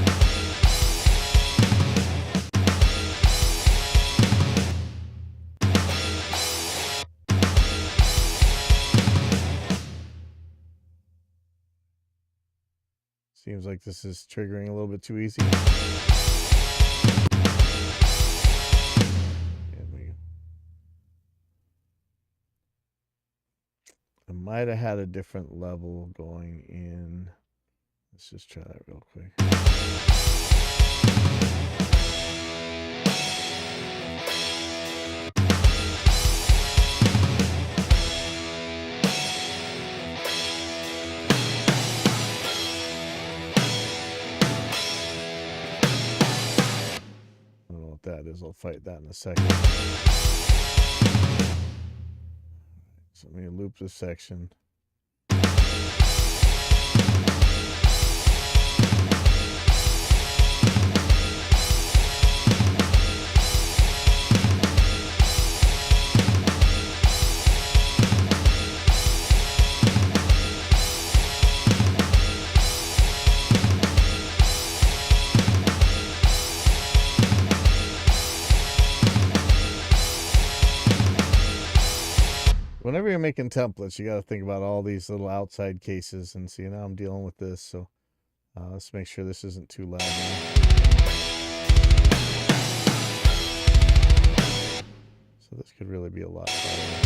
Seems like this is triggering a little bit too easy. I might have had a different level going in. Let's just try that real quick. I don't know what that is. I'll fight that in a second. So let me loop this section. Whenever you're making templates, you got to think about all these little outside cases and see, now I'm dealing with this. So let's make sure this isn't too loud now. So this could really be a lot louder.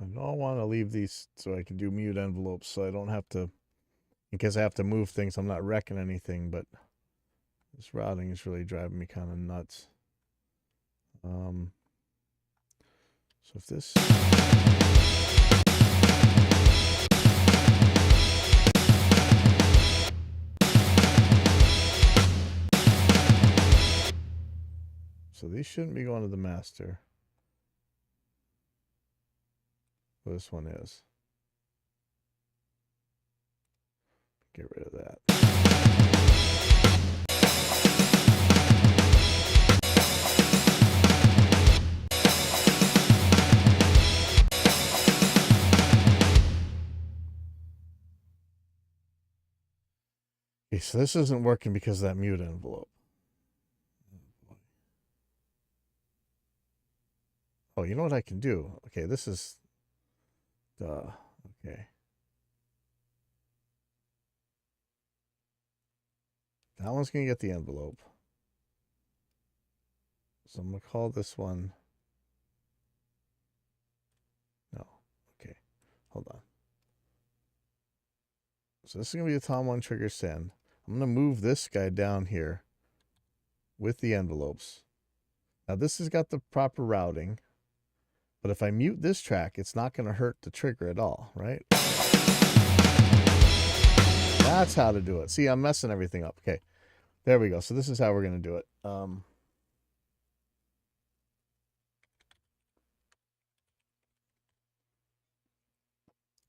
I don't want to leave these so I can do mute envelopes so I don't have to, in case I have to move things, I'm not wrecking anything, but this routing is really driving me kind of nuts. So if this... So these shouldn't be going to the master. This one is. Get rid of that. Okay, so this isn't working because of that mute envelope. Oh, you know what I can do? Okay, this is... okay. That one's going to get the envelope. So I'm going to call this one... No. Okay. Hold on. So this is going to be the Tom 1 trigger send. I'm going to move this guy down here with the envelopes. Now this has got the proper routing. But if I mute this track, it's not going to hurt the trigger at all, right? That's how to do it. See, I'm messing everything up. Okay, there we go. So this is how we're going to do it.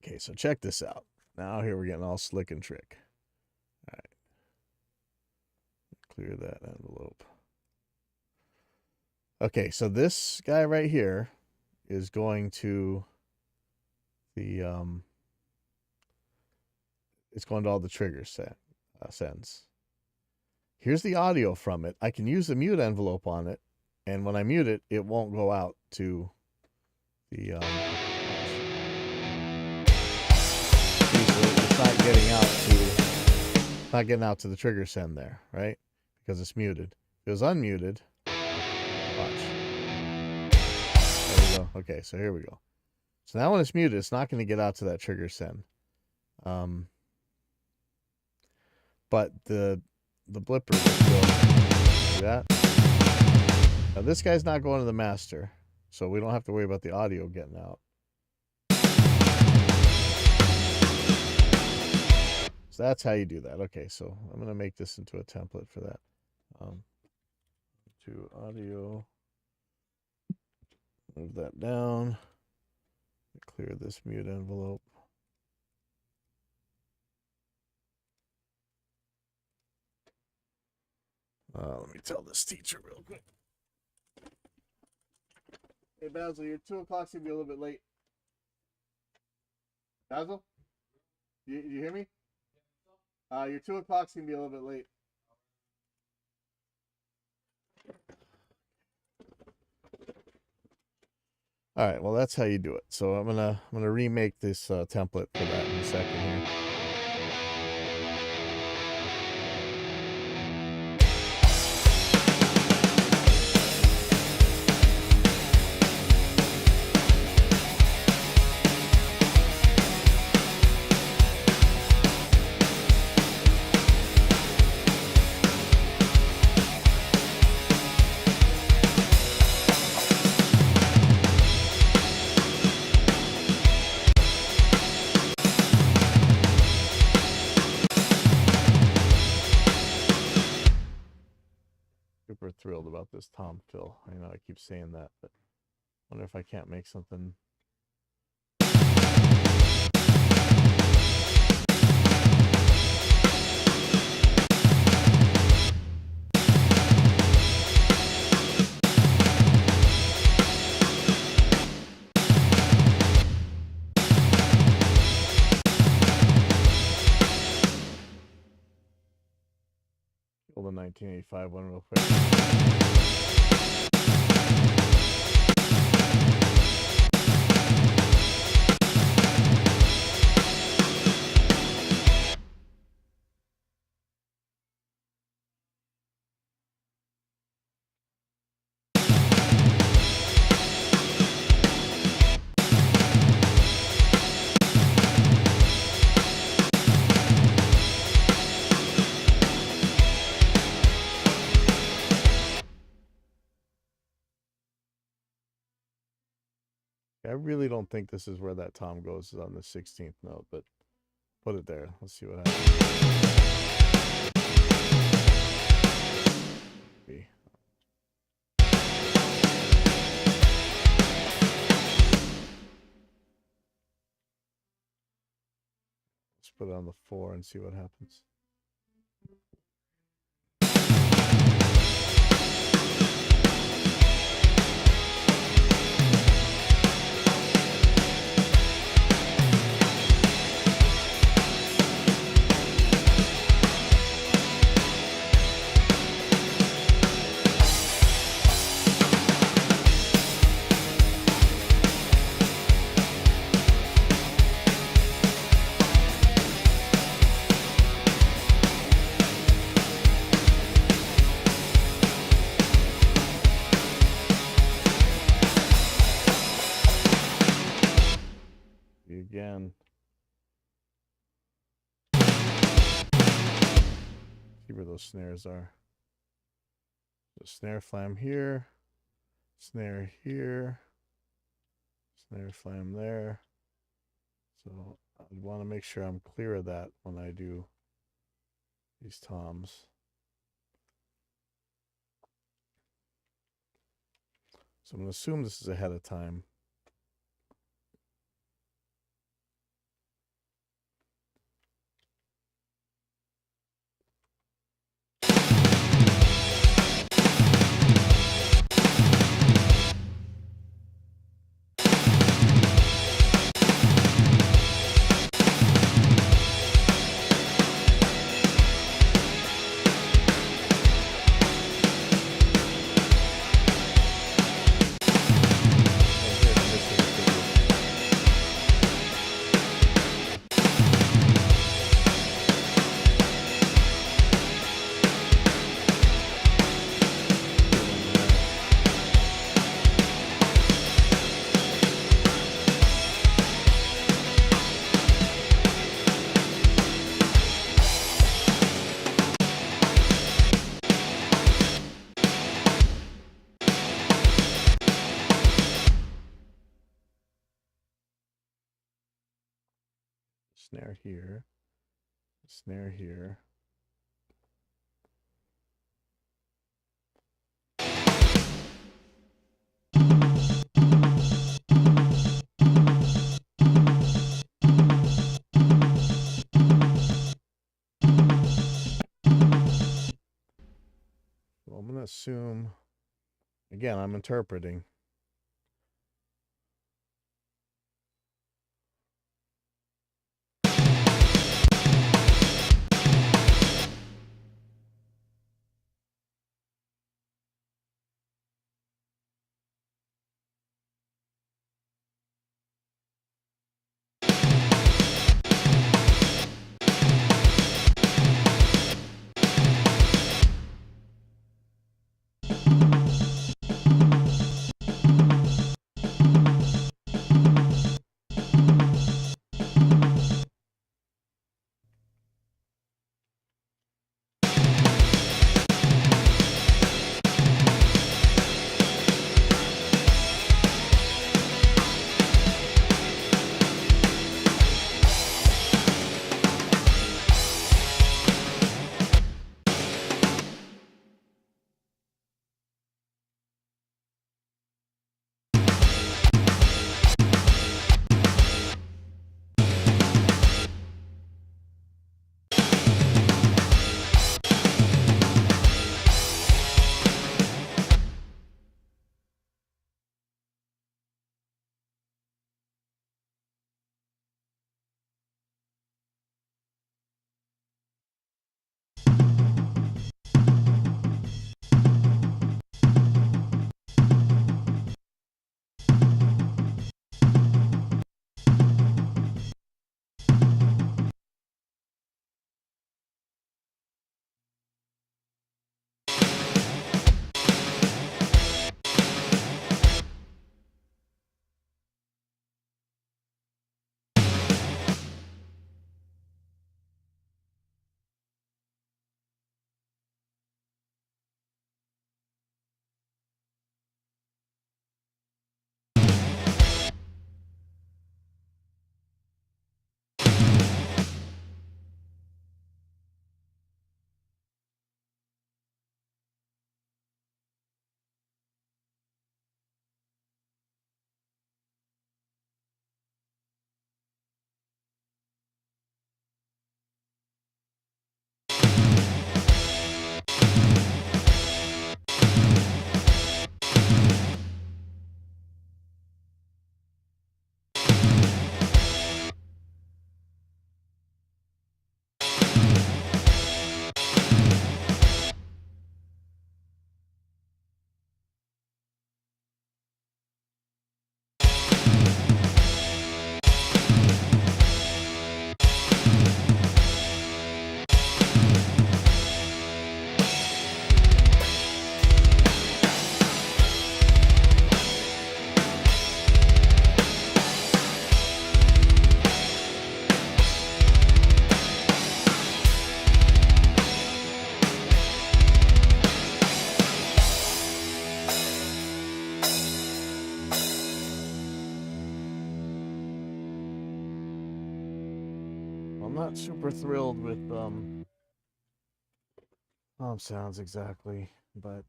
Okay, so check this out. Now here we're getting all slick and trick. All right. Clear that envelope. Okay, so this guy right here is going to the it's going to all the trigger sends. Here's the audio from it. I can use the mute envelope on it, and when I mute it, it won't go out to the it's not getting out to the trigger send there, right? Because it's muted. If it was unmuted, watch. There we go. Okay, so here we go. So now when it's muted, it's not going to get out to that trigger send. But the blipper will still do that. Now this guy's not going to the master, so we don't have to worry about the audio getting out. So that's how you do that. Okay, so I'm going to make this into a template for that. To audio. Move that down. Clear this mute envelope. Let me tell this teacher real quick. Hey, Basil, your 2 o'clock's going to be a little bit late. Basil? You hear me? Your 2 o'clock's going to be a little bit late. All right, well, that's how you do it. So I'm gonna remake this template for that in a second here. Super thrilled about this Tom fill. I know I keep saying that, but I wonder if I can't make something. Kill the 1985 one real quick. I really don't think this is where that Tom goes, is on the 16th note, but put it there. Let's see what happens. Okay. Let's put it on the 4 and see what happens. those snares are. The snare flam here, snare here, snare flam there. So I want to make sure I'm clear of that when I do these toms. So I'm going to assume this is ahead of time. Snare here, snare here. Well, I'm going to assume, again, I'm interpreting. not super thrilled with sounds exactly, but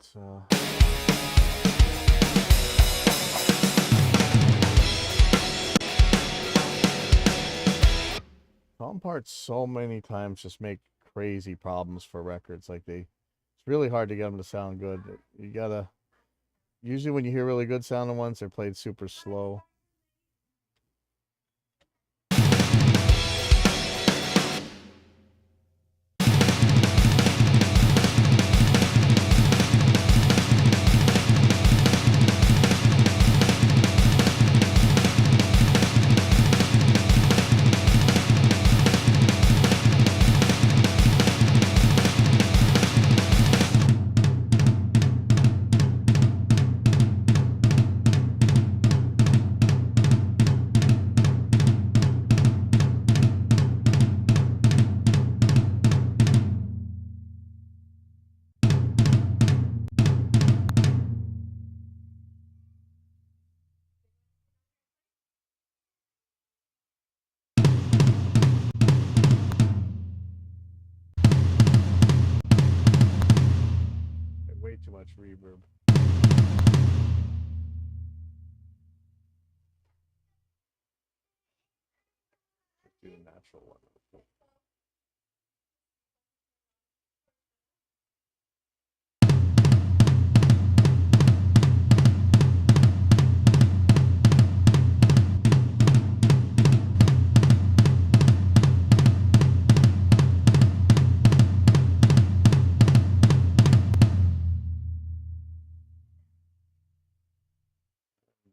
tom parts so many times just make crazy problems for records. Like it's really hard to get them to sound good. You gotta usually when you hear really good sounding ones, they're played super slow. Way too much reverb. Let's do the natural one.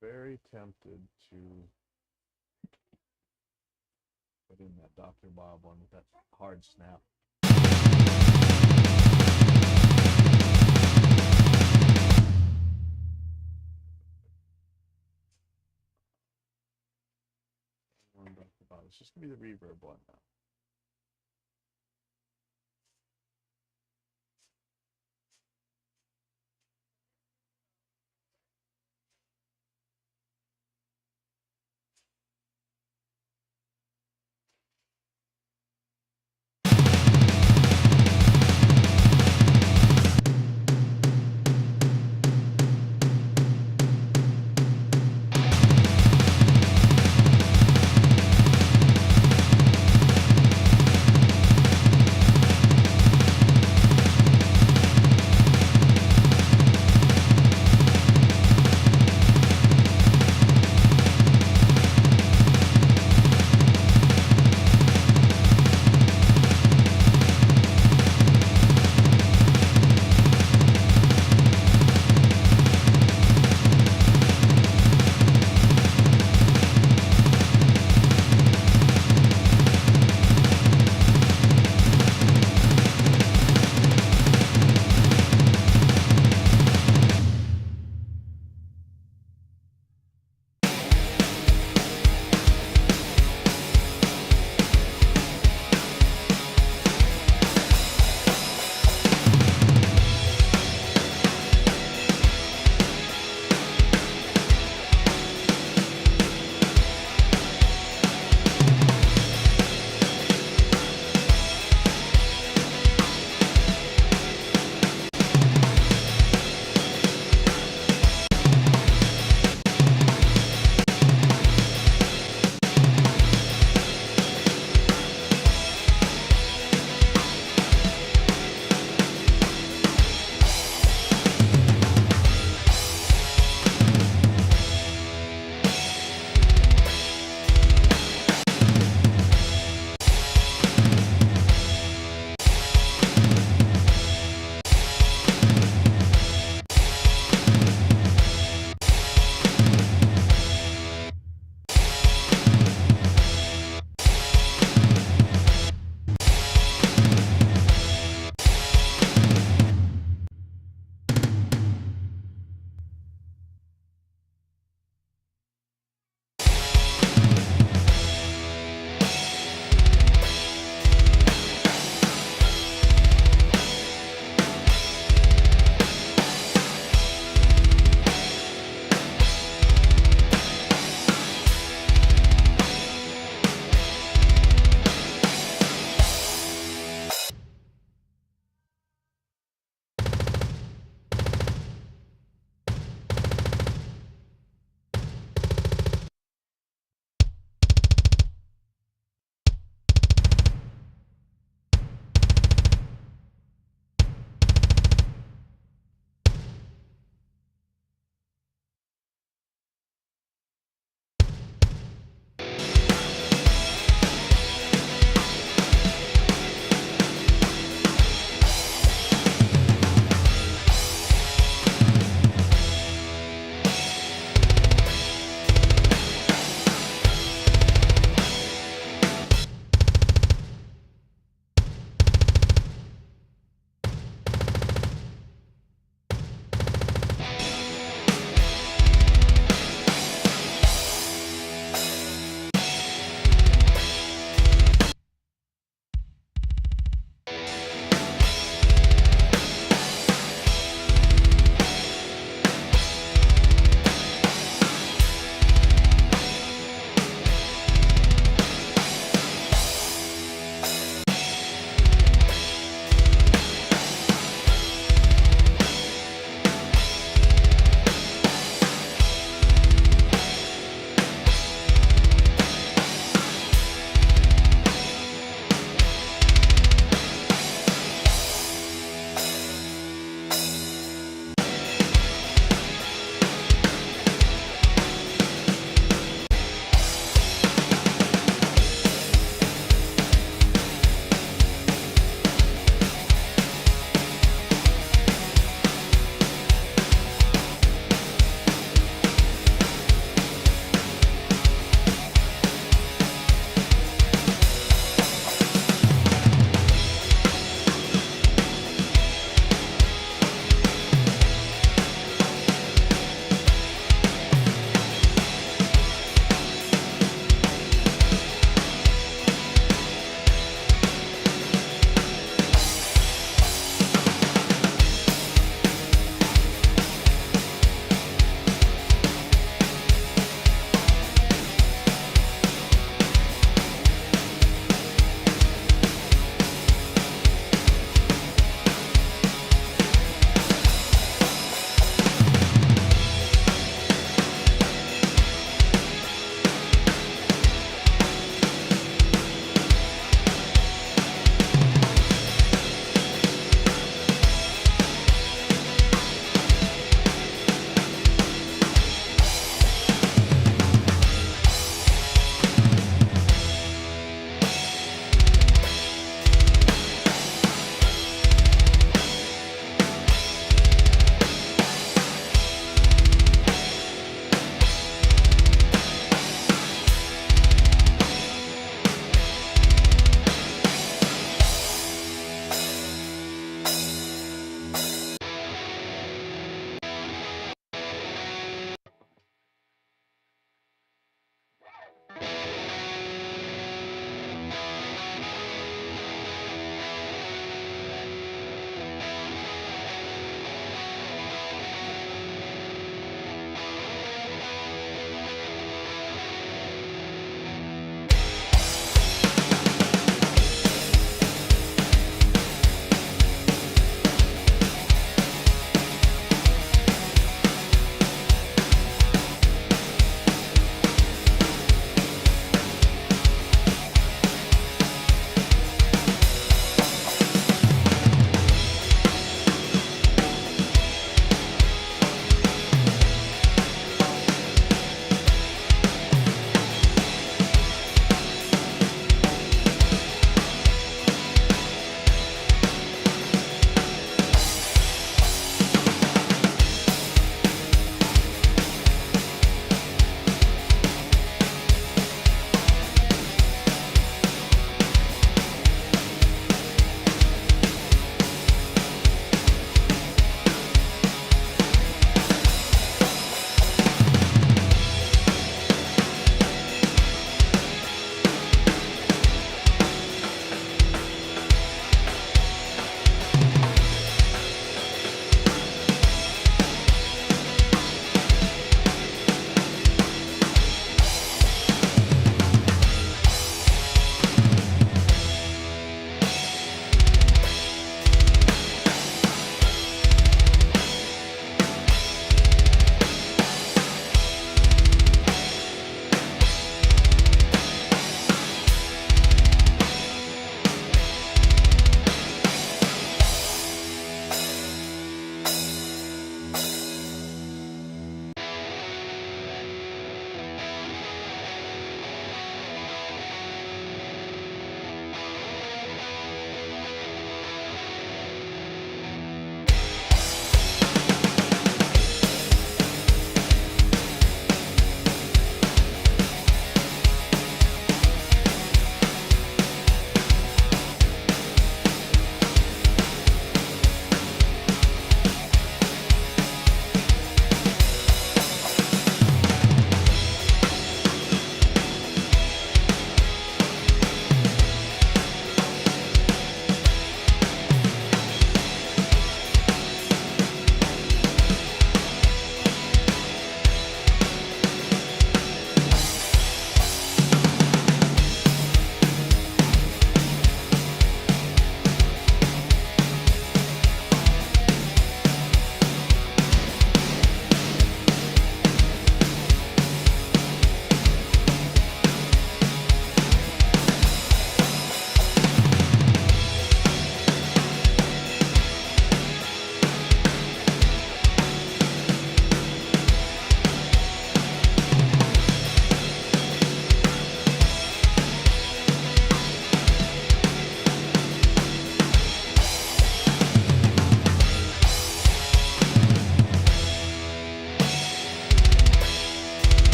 Very tempted to put in that Dr. Bob one with that hard snap. Dr. Bob. It's just gonna be the reverb one now.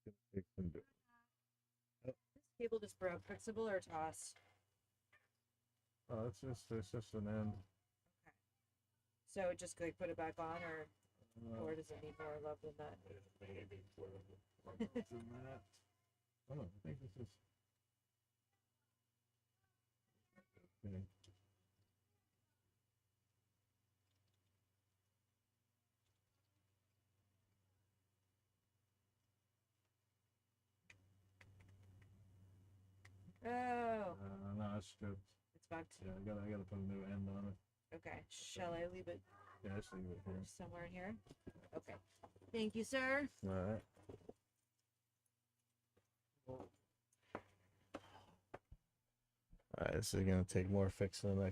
gonna take some. This cable just broke. Fixable or toss? Oh, it's just an end. Okay. So just like put it back on, Uh, or does it need more love than that? maybe for that. Oh, no, I think this is. Okay. Oh, No, it's good. it's bugged. Yeah, I gotta put a new end on it. Okay. Shall I leave it Yeah, just leave it here. somewhere in here? Okay. Thank you, sir. All right. All right, this is gonna take more fixing than